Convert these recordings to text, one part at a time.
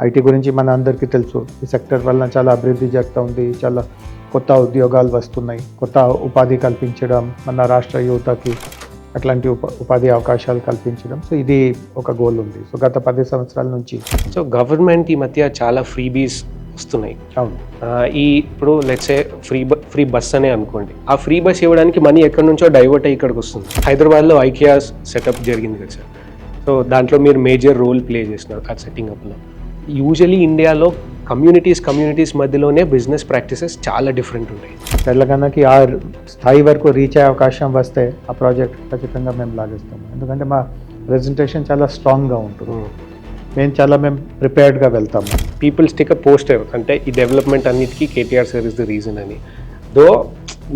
IT గురించి మన అందరికీ తెలుసు. ఈ సెక్టర్ వలన చాలా అభివృద్ధి జరుగుతూ ఉంది. చాలా కొత్త ఉద్యోగాలు వస్తున్నాయి. కొత్త ఉపాధి కల్పించడం, మన రాష్ట్ర యువతకి అట్లాంటి ఉపాధి అవకాశాలు కల్పించడం. సో ఇది ఒక గోల్ ఉంది. సో గత 10 సంవత్సరాల నుంచి. సో గవర్నమెంట్ ఈ మధ్య చాలా ఫ్రీబీస్ వస్తున్నాయి. అవును. ఇప్పుడు లెట్స్ ఏ ఫ్రీ బస్ అనే అనుకోండి. ఆ ఫ్రీ బస్ ఇవ్వడానికి మనీ ఎక్కడి నుంచో డైవర్ట్ అయ్యి ఇక్కడికి వస్తుంది. హైదరాబాద్లో ఐకియా సెటప్ జరిగింది కదా సార్. సో దాంట్లో మీరు మేజర్ రోల్ ప్లే చేసినారు ఆ సెట్టింగ్ అప్లో. యూజువలీ ఇండియాలో కమ్యూనిటీస్ మధ్యలోనే బిజినెస్ ప్రాక్టీసెస్ చాలా డిఫరెంట్ ఉంటాయి. తెలంగాణకి ఆ స్థాయి వరకు రీచ్ అయ్యే అవకాశం వస్తే ఆ ప్రాజెక్ట్ ఖచ్చితంగా మేము లాగిస్తాము. ఎందుకంటే మా ప్రెజెంటేషన్ చాలా స్ట్రాంగ్గా ఉంటుంది. మేము ప్రిపేర్డ్గా వెళ్తాము. పీపుల్ స్టిక్ అ పోస్టర్, అంటే ఈ డెవలప్మెంట్ అన్నిటికీ KTR sir is the reason అని. దో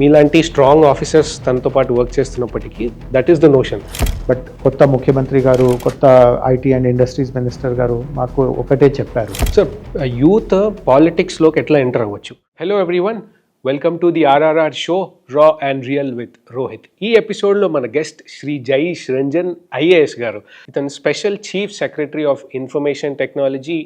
మీలాంటి స్ట్రాంగ్ ఆఫీసర్స్ తనతో పాటు వర్క్ చేస్తున్నప్పటికీ that is the notion. But కొత్త ముఖ్యమంత్రి గారు, కొత్త ఐటీ అండ్ ఇండస్ట్రీస్ మినిస్టర్ గారు మాకు ఒకటే చెప్పారు. సార్, యూత్ పాలిటిక్స్లోకి ఎట్లా ఎంటర్ అవ్వచ్చు? Hello everyone, welcome to the RRR show రా అండ్ రియల్ విత్ రోహిత్. ఈ ఎపిసోడ్లో మన గెస్ట్ శ్రీ జైష్ రంజన్ ఐఏఎస్ గారు. ఇతను special chief secretary of information technology,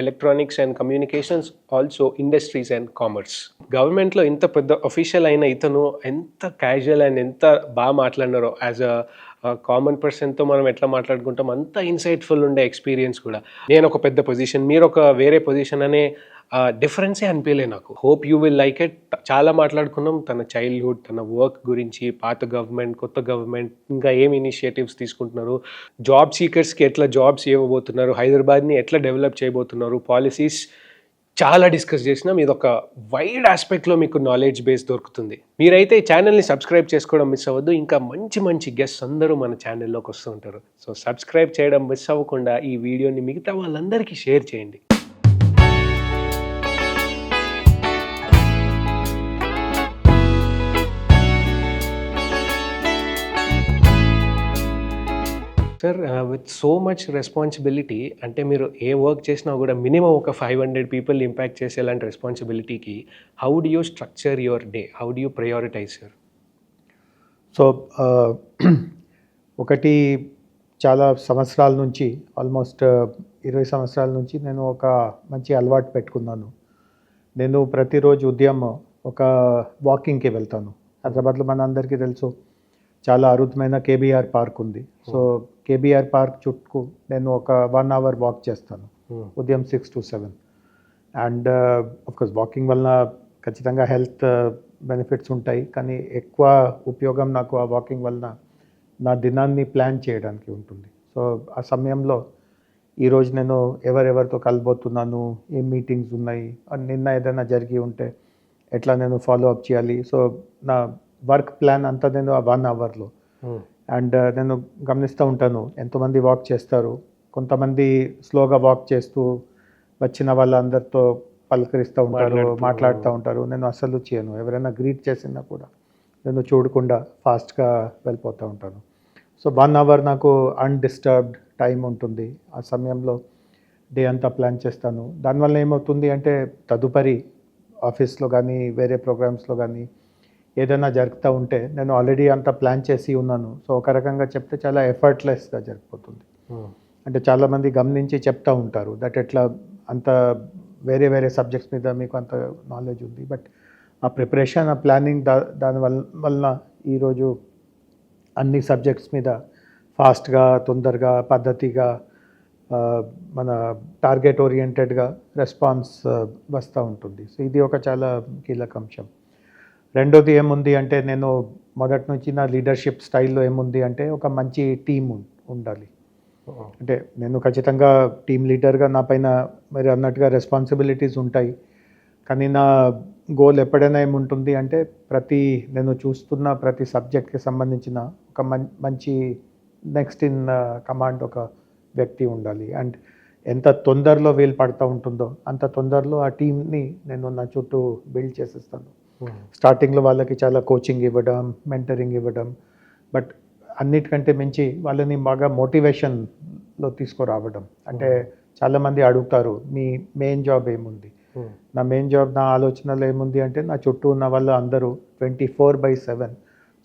electronics and communications, also industries and commerce. గవర్నమెంట్లో ఇంత పెద్ద అఫీషియల్ అయిన ఇతను ఎంత క్యాజువల్ అండ్ ఎంత బాగా మాట్లాడినారో, యాజ్ అ కామన్ పర్సన్తో మనం ఎట్లా మాట్లాడుకుంటాం అంత ఇన్సైట్ఫుల్ ఉండే ఎక్స్పీరియన్స్ కూడా. నేను ఒక పెద్ద పొజిషన్, మీరు ఒక వేరే పొజిషన్ అనే డిఫరెన్సే అనిపించలే నాకు. Hope you will like it. చాలా మాట్లాడుకున్నాం తన చైల్డ్హుడ్, తన వర్క్ గురించి, పాత గవర్నమెంట్, కొత్త గవర్నమెంట్, ఇంకా ఏం ఇనిషియేటివ్స్ తీసుకుంటున్నారు, జాబ్ సీకర్స్కి ఎట్లా జాబ్స్ ఇవ్వబోతున్నారు, హైదరాబాద్ని ఎట్లా డెవలప్ చేయబోతున్నారు, పాలసీస్ చాలా డిస్కస్ చేసినాం. ఇది ఒక వైడ్ ఆస్పెక్ట్లో మీకు నాలెడ్జ్ బేస్ దొరుకుతుంది. మీరైతే ఈ ఛానల్ని సబ్స్క్రైబ్ చేసుకోవడం మిస్ అవ్వద్దు. ఇంకా మంచి మంచి గెస్ట్స్ అందరూ మన ఛానల్లోకి వస్తూ ఉంటారు. సో సబ్స్క్రైబ్ చేయడం మిస్ అవ్వకుండా ఈ వీడియోని మిగతా వాళ్ళందరికీ షేర్ చేయండి. Sir, with so much responsibility, అంటే మీరు ఏ వర్క్ చేసినా కూడా మినిమం ఒక 500 పీపుల్ ఇంపాక్ట్ చేసేలాంటి రెస్పాన్సిబిలిటీకి how do you structure your day? How do you prioritize sir? So ఒకటి, చాలా సంవత్సరాల నుంచి, ఆల్మోస్ట్ 20 సంవత్సరాల నుంచి నేను ఒక మంచి అలవాటు పెట్టుకున్నాను. నేను ప్రతిరోజు ఉదయం ఒక వాకింగ్కి వెళ్తాను. హైదరాబాద్లో మన అందరికీ తెలుసు, చాలా అరుదైన కేబీఆర్ పార్క్ ఉంది. సో కేబీఆర్ పార్క్ చుట్టూ నేను ఒక 1 అవర్ వాక్ చేస్తాను, ఉదయం 6 to 7. అండ్ ఆఫ్కోర్స్ వాకింగ్ వలన ఖచ్చితంగా హెల్త్ బెనిఫిట్స్ ఉంటాయి, కానీ ఎక్కువ ఉపయోగం నాకు ఆ వాకింగ్ వలన నా దినాన్ని ప్లాన్ చేయడానికి ఉంటుంది. సో ఆ సమయంలో ఈరోజు నేను ఎవరెవరితో కలబోతున్నాను, ఏం మీటింగ్స్ ఉన్నాయి, నిన్న ఏదైనా జరిగి ఉంటే ఎట్లా నేను ఫాలో అప్ చేయాలి. సో నా వర్క్ ప్లాన్ అంతా నేను ఆ 1 అవర్లో. అండ్ నేను గమనిస్తూ ఉంటాను ఎంతోమంది వాక్ చేస్తారు. కొంతమంది స్లోగా వాక్ చేస్తూ వచ్చిన వాళ్ళందరితో పలకరిస్తూ ఉంటారు, మాట్లాడుతూ ఉంటారు. నేను అసలు చేయను. ఎవరైనా గ్రీట్ చేసినా కూడా నేను చూడకుండా ఫాస్ట్గా వెళ్ళిపోతూ ఉంటాను. సో 1 అవర్ నాకు అన్డిస్టర్బ్డ్ టైం ఉంటుంది. ఆ సమయంలో డే అంతా ప్లాన్ చేస్తాను. దానివల్ల ఏమవుతుంది అంటే తదుపరి ఆఫీస్లో కానీ వేరే ప్రోగ్రామ్స్లో కానీ ఏదైనా జరుగుతూ ఉంటే నేను ఆల్రెడీ అంతా ప్లాన్ చేసి ఉన్నాను. సో ఒక రకంగా చెప్తే చాలా ఎఫర్ట్లెస్గా జరిగిపోతుంది. అంటే చాలామంది గమనించి చెప్తూ ఉంటారు దట్ ఎట్లా అంత వేరే వేరే సబ్జెక్ట్స్ మీద మీకు అంత నాలెడ్జ్ ఉంది. బట్ ఆ ప్రిపరేషన్, ఆ ప్లానింగ్, దాని వలన ఈరోజు అన్ని సబ్జెక్ట్స్ మీద ఫాస్ట్గా, తొందరగా, పద్ధతిగా, మన టార్గెట్ ఓరియంటెడ్గా రెస్పాన్స్ వస్తూ ఉంటుంది. సో ఇది ఒక చాలా కీలక అంశం. రెండోది ఏముంది అంటే, నేను మొదటి నుంచి నా లీడర్షిప్ స్టైల్లో ఏముంది అంటే ఒక మంచి టీం ఉండాలి. అంటే నేను ఖచ్చితంగా టీం లీడర్గా నా పైన మరి అన్నట్టుగా రెస్పాన్సిబిలిటీస్ ఉంటాయి. కానీ నా గోల్ ఎప్పుడైనా ఏముంటుంది అంటే నేను చూస్తున్న ప్రతి సబ్జెక్ట్కి సంబంధించిన ఒక మంచి నెక్స్ట్ ఇన్ కమాండ్ ఒక వ్యక్తి ఉండాలి. అండ్ ఎంత తొందరలో వీలు పడుతూ ఉంటుందో అంత తొందరలో ఆ టీంని నేను నా చుట్టూ బిల్డ్ చేసేస్తాను. స్టార్టింగ్లో వాళ్ళకి చాలా కోచింగ్ ఇవ్వడం, మెంటరింగ్ ఇవ్వడం, బట్ అన్నిటికంటే మించి వాళ్ళని బాగా మోటివేషన్లో తీసుకురావడం. అంటే చాలామంది అడుగుతారు మీ మెయిన్ జాబ్ ఏముంది? నా మెయిన్ జాబ్, నా ఆలోచనలో ఏముంది అంటే నా చుట్టూ ఉన్న వాళ్ళు అందరూ 24/7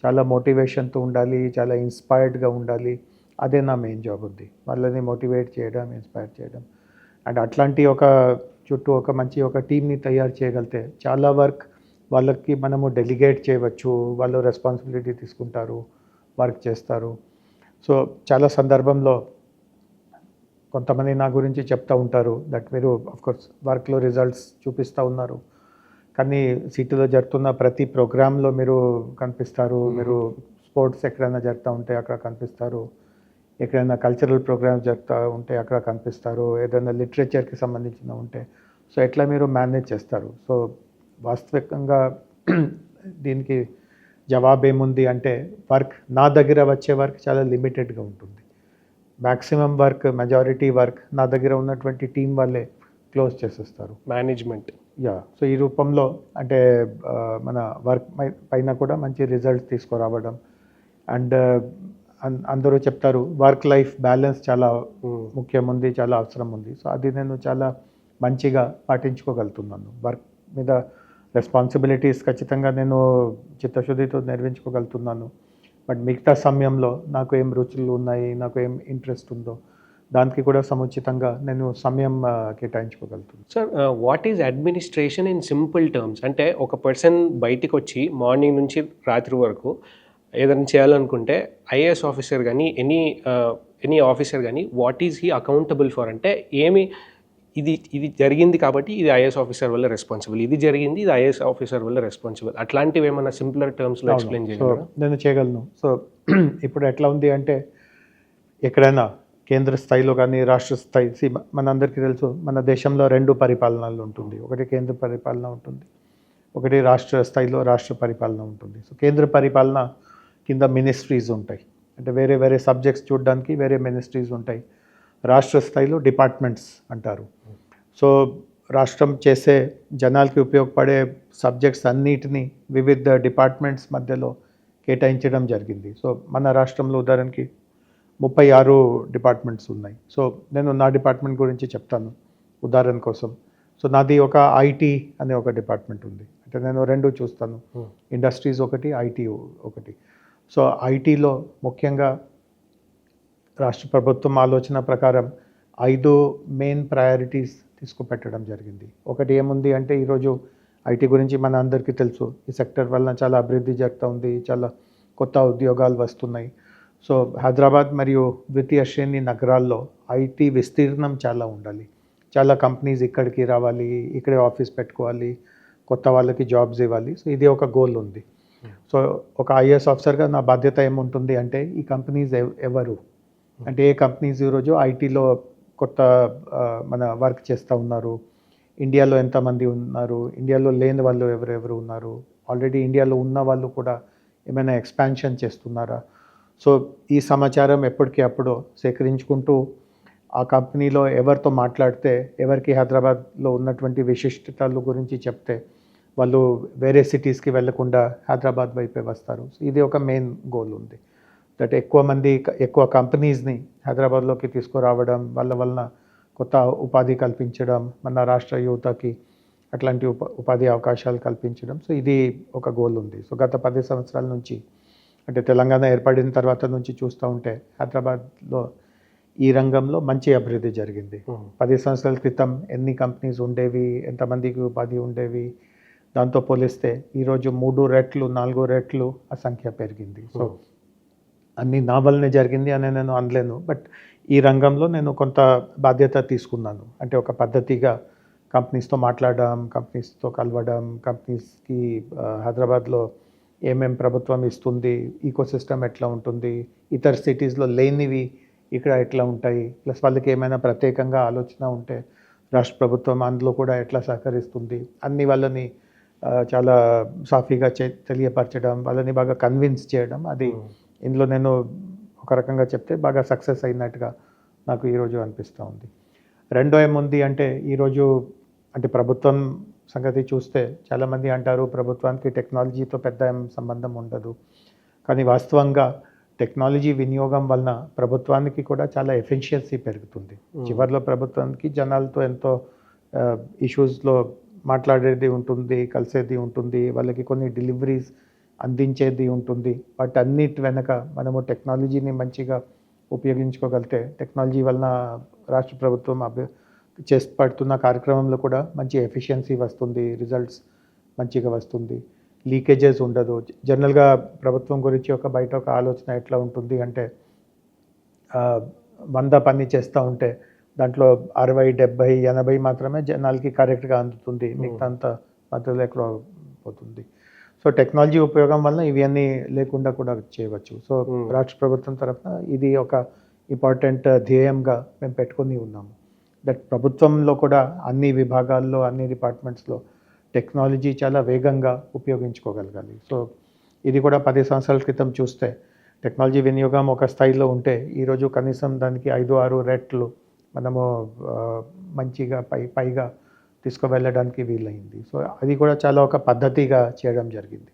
చాలా మోటివేషన్తో ఉండాలి, చాలా ఇన్స్పైర్డ్గా ఉండాలి. అదే నా మెయిన్ జాబ్ ఉంది, వాళ్ళని మోటివేట్ చేయడం, ఇన్స్పైర్ చేయడం. అండ్ అట్లాంటి ఒక చుట్టూ ఒక మంచి ఒక టీమ్ని తయారు చేయగలిగితే చాలా వర్క్ వాళ్ళకి మనము డెలిగేట్ చేయవచ్చు, వాళ్ళు రెస్పాన్సిబిలిటీ తీసుకుంటారు, వర్క్ చేస్తారు. సో చాలా సందర్భంలో కొంతమంది నా గురించి చెప్తూ ఉంటారు దట్ మీరు ఆఫ్కోర్స్ వర్క్లో రిజల్ట్స్ చూపిస్తూ ఉన్నారు, కానీ సిటీలో జరుగుతున్న ప్రతి ప్రోగ్రాంలో మీరు కనిపిస్తారు, మీరు స్పోర్ట్స్ ఎక్కడైనా జరుగుతూ ఉంటే అక్కడ కనిపిస్తారు, ఎక్కడైనా కల్చరల్ ప్రోగ్రామ్స్ జరుగుతూ ఉంటే అక్కడ కనిపిస్తారు, ఏదైనా లిటరేచర్కి సంబంధించిన ఉంటే. సో ఎట్లా మీరు మేనేజ్ చేస్తారు? సో వాస్తవికంగా దీనికి జవాబు ఏముంది అంటే వర్క్ నా దగ్గర వచ్చే వర్క్ చాలా లిమిటెడ్గా ఉంటుంది. మ్యాక్సిమం వర్క్, మెజారిటీ వర్క్ నా దగ్గర ఉన్నటువంటి టీం వాళ్ళే క్లోజ్ చేసేస్తారు, మేనేజ్మెంట్. యా. సో ఈ రూపంలో అంటే మన వర్క్ పైన కూడా మంచి రిజల్ట్స్ తీసుకురావడం. అండ్ అందరూ చెప్తారు వర్క్ లైఫ్ బ్యాలెన్స్ చాలా ముఖ్యం ఉంది, చాలా అవసరం ఉంది. సో అది నేను చాలా మంచిగా పాటించుకోగలుగుతున్నాను. వర్క్ మీద రెస్పాన్సిబిలిటీస్ ఖచ్చితంగా నేను చిత్తశుద్ధితో నిర్వహించుకోగలుగుతున్నాను. బట్ మిగతా సమయంలో నాకు ఏం రుచులు ఉన్నాయి, నాకు ఏం ఇంట్రెస్ట్ ఉందో దానికి కూడా సముచితంగా నేను సమయం కేటాయించుకోగలుగుతున్నాను. Sir, what is administration in simple terms? అంటే ఒక పర్సన్ బయటికి వచ్చి మార్నింగ్ నుంచి రాత్రి వరకు ఏదైనా చేయాలనుకుంటే ఐఏఎస్ ఆఫీసర్ కానీ ఎనీ ఆఫీసర్ కానీ what is he accountable for? అంటే ఏమి ఇది జరిగింది కాబట్టి ఇది ఐఏఎస్ ఆఫీసర్ వల్ల రెస్పాన్సిబుల్, ఇది జరిగింది ఇది ఐఏఎస్ ఆఫీసర్ వల్ల రెస్పాన్సిబుల్, అట్లాంటివి ఏమైనా సింపులర్ టర్మ్స్లో ఎక్స్ప్లెయిన్ చేయగలరా? నేను చేయగలను. సో ఇప్పుడు ఎట్లా ఉంది అంటే ఎక్కడైనా కేంద్ర స్థాయిలో కానీ రాష్ట్ర స్థాయి, మనందరికీ తెలుసు మన దేశంలో 2 పరిపాలనలు ఉంటుంది. ఒకటి కేంద్ర పరిపాలన ఉంటుంది, ఒకటి రాష్ట్ర స్థాయిలో రాష్ట్ర పరిపాలన ఉంటుంది. సో కేంద్ర పరిపాలన కింద మినిస్ట్రీస్ ఉంటాయి, అంటే వేరే వేరే సబ్జెక్ట్స్ చూడడానికి వేరే మినిస్ట్రీస్ ఉంటాయి. రాష్ట్ర స్థాయిలో డిపార్ట్మెంట్స్ అంటారు. సో రాష్ట్రం చేసే జనాలకి ఉపయోగపడే సబ్జెక్ట్స్ అన్నిటినీ వివిధ డిపార్ట్మెంట్స్ మధ్యలో కేటాయించడం జరిగింది. సో మన రాష్ట్రంలో ఉదాహరణకి 36 డిపార్ట్మెంట్స్ ఉన్నాయి. సో నేను నా డిపార్ట్మెంట్ గురించి చెప్తాను ఉదాహరణ కోసం. సో నాది ఒక ఐటీ అనే ఒక డిపార్ట్మెంట్ ఉంది, అంటే నేను 2 చూస్తాను, ఇండస్ట్రీస్ ఒకటి, ఐటీ ఒకటి. సో ఐటీలో ముఖ్యంగా రాష్ట్ర ప్రభుత్వం ఆలోచన ప్రకారం 5 మెయిన్ ప్రయారిటీస్ తీసుకుపెట్టడం జరిగింది. ఒకటి ఏముంది అంటే ఈరోజు ఐటీ గురించి మన అందరికీ తెలుసు, ఈ సెక్టర్ వలన చాలా అభివృద్ధి జరుగుతూ ఉంది, చాలా కొత్త ఉద్యోగాలు వస్తున్నాయి. సో హైదరాబాద్ మరియు ద్వితీయ శ్రేణి నగరాల్లో ఐటీ విస్తీర్ణం చాలా ఉండాలి, చాలా కంపెనీస్ ఇక్కడికి రావాలి, ఇక్కడే ఆఫీస్ పెట్టుకోవాలి, కొత్త వాళ్ళకి జాబ్స్ ఇవ్వాలి. సో ఇది ఒక గోల్ ఉంది. సో ఒక ఐఏఎస్ ఆఫీసర్గా నా బాధ్యత ఏముంటుంది అంటే ఈ కంపెనీస్ ఎవరు, అంటే ఏ కంపెనీస్ ఈరోజు ఐటీలో కొత్త మన వర్క్ చేస్తూ ఉన్నారు, ఇండియాలో ఎంతమంది ఉన్నారు, ఇండియాలో లేని వాళ్ళు ఎవరెవరు ఉన్నారు, ఆల్రెడీ ఇండియాలో ఉన్న వాళ్ళు కూడా ఏమైనా ఎక్స్పాన్షన్ చేస్తున్నారా. సో ఈ సమాచారం ఎప్పటికీ అప్పుడు సేకరించుకుంటూ ఆ కంపెనీలో ఎవరితో మాట్లాడితే, ఎవరికి హైదరాబాద్లో ఉన్నటువంటి విశిష్టతల గురించి చెప్తే వాళ్ళు వేరే సిటీస్కి వెళ్లకుండా హైదరాబాద్ వైపే వస్తారు. సో ఇది ఒక మెయిన్ గోల్ ఉంది, దట్ ఎక్కువ కంపెనీస్ని హైదరాబాద్లోకి తీసుకురావడం, వాళ్ళ వలన కొత్త ఉపాధి కల్పించడం, మన రాష్ట్ర యువతకి అట్లాంటి ఉపాధి అవకాశాలు కల్పించడం. సో ఇది ఒక గోల్ ఉంది. సో గత 10 సంవత్సరాల నుంచి, అంటే తెలంగాణ ఏర్పడిన తర్వాత నుంచి చూస్తూ ఉంటే హైదరాబాద్లో ఈ రంగంలో మంచి అభివృద్ధి జరిగింది. 10 సంవత్సరాల క్రితం ఎన్ని కంపెనీస్ ఉండేవి, ఎంతమందికి ఉపాధి ఉండేవి, దాంతో పోలిస్తే ఈరోజు 3 రెట్లు 4 రెట్లు ఆ సంఖ్య పెరిగింది. సో అన్నీ నా వల్లనే జరిగింది అని నేను అనలేను, బట్ ఈ రంగంలో నేను కొంత బాధ్యత తీసుకున్నాను. అంటే ఒక పద్ధతిగా కంపెనీస్తో మాట్లాడడం, కంపెనీస్తో కలవడం, కంపెనీస్కి హైదరాబాద్లో ఏమేం ప్రభుత్వం ఇస్తుంది, ఈకోసిస్టమ్ ఎట్లా ఉంటుంది, ఇతర సిటీస్లో లేనివి ఇక్కడ ఎట్లా ఉంటాయి, ప్లస్ వాళ్ళకి ఏమైనా ప్రత్యేకంగా ఆలోచన ఉంటే రాష్ట్ర ప్రభుత్వం అందులో కూడా ఎట్లా సహకరిస్తుంది, అన్ని వాళ్ళని చాలా సాఫీగా తెలియపరచడం, వాళ్ళని బాగా కన్విన్స్ చేయడం, అది ఇందులో నేను ఒక రకంగా చెప్తే బాగా సక్సెస్ అయినట్టుగా నాకు ఈరోజు అనిపిస్తూ ఉంది. రెండో ఏముంది అంటే ఈరోజు అంటే ప్రభుత్వం సంగతి చూస్తే చాలామంది అంటారు ప్రభుత్వానికి టెక్నాలజీతో పెద్ద సంబంధం ఉండదు, కానీ వాస్తవంగా టెక్నాలజీ వినియోగం వలన ప్రభుత్వానికి కూడా చాలా ఎఫిషియన్సీ పెరుగుతుంది. చివరిలో ప్రభుత్వానికి జనాలతో ఎంతో ఇష్యూస్లో మాట్లాడేది ఉంటుంది, కలిసేది ఉంటుంది, వాళ్ళకి కొన్ని డెలివరీస్ అందించేది ఉంటుంది. వాటి అన్నిటి వెనక మనము టెక్నాలజీని మంచిగా ఉపయోగించుకోగలిగితే, టెక్నాలజీ వలన రాష్ట్ర ప్రభుత్వం పడుతున్న కార్యక్రమంలో కూడా మంచి ఎఫిషియన్సీ వస్తుంది, రిజల్ట్స్ మంచిగా వస్తుంది, లీకేజెస్ ఉండదు. జనరల్గా ప్రభుత్వం గురించి బయట ఒక ఆలోచన ఎట్లా ఉంటుంది అంటే 100 పని చేస్తూ ఉంటే దాంట్లో 60, 70, 80 మాత్రమే జనాలకి కరెక్ట్గా అందుతుంది, మిగతా అంతా మధ్యలో ఎక్కడ పోతుంది. సో టెక్నాలజీ ఉపయోగం వల్ల ఇవన్నీ లేకుండా కూడా చేయవచ్చు. సో రాష్ట్ర ప్రభుత్వం తరఫున ఇది ఒక ఇంపార్టెంట్ ధ్యేయంగా మేము పెట్టుకొని ఉన్నాము. దట్ ప్రభుత్వంలో కూడా అన్ని విభాగాల్లో, అన్ని డిపార్ట్మెంట్స్లో టెక్నాలజీ చాలా వేగంగా ఉపయోగించుకోగలగాలి. సో ఇది కూడా 10 సంవత్సరాల క్రితం చూస్తే టెక్నాలజీ వినియోగం ఒక స్థాయిలో ఉంటే ఈరోజు కనీసం దానికి 5-6 రెట్లు మనము మంచిగా పైగా తీసుకువెళ్ళడానికి వీలైంది. సో అది కూడా చాలా ఒక పద్ధతిగా చేయడం జరిగింది.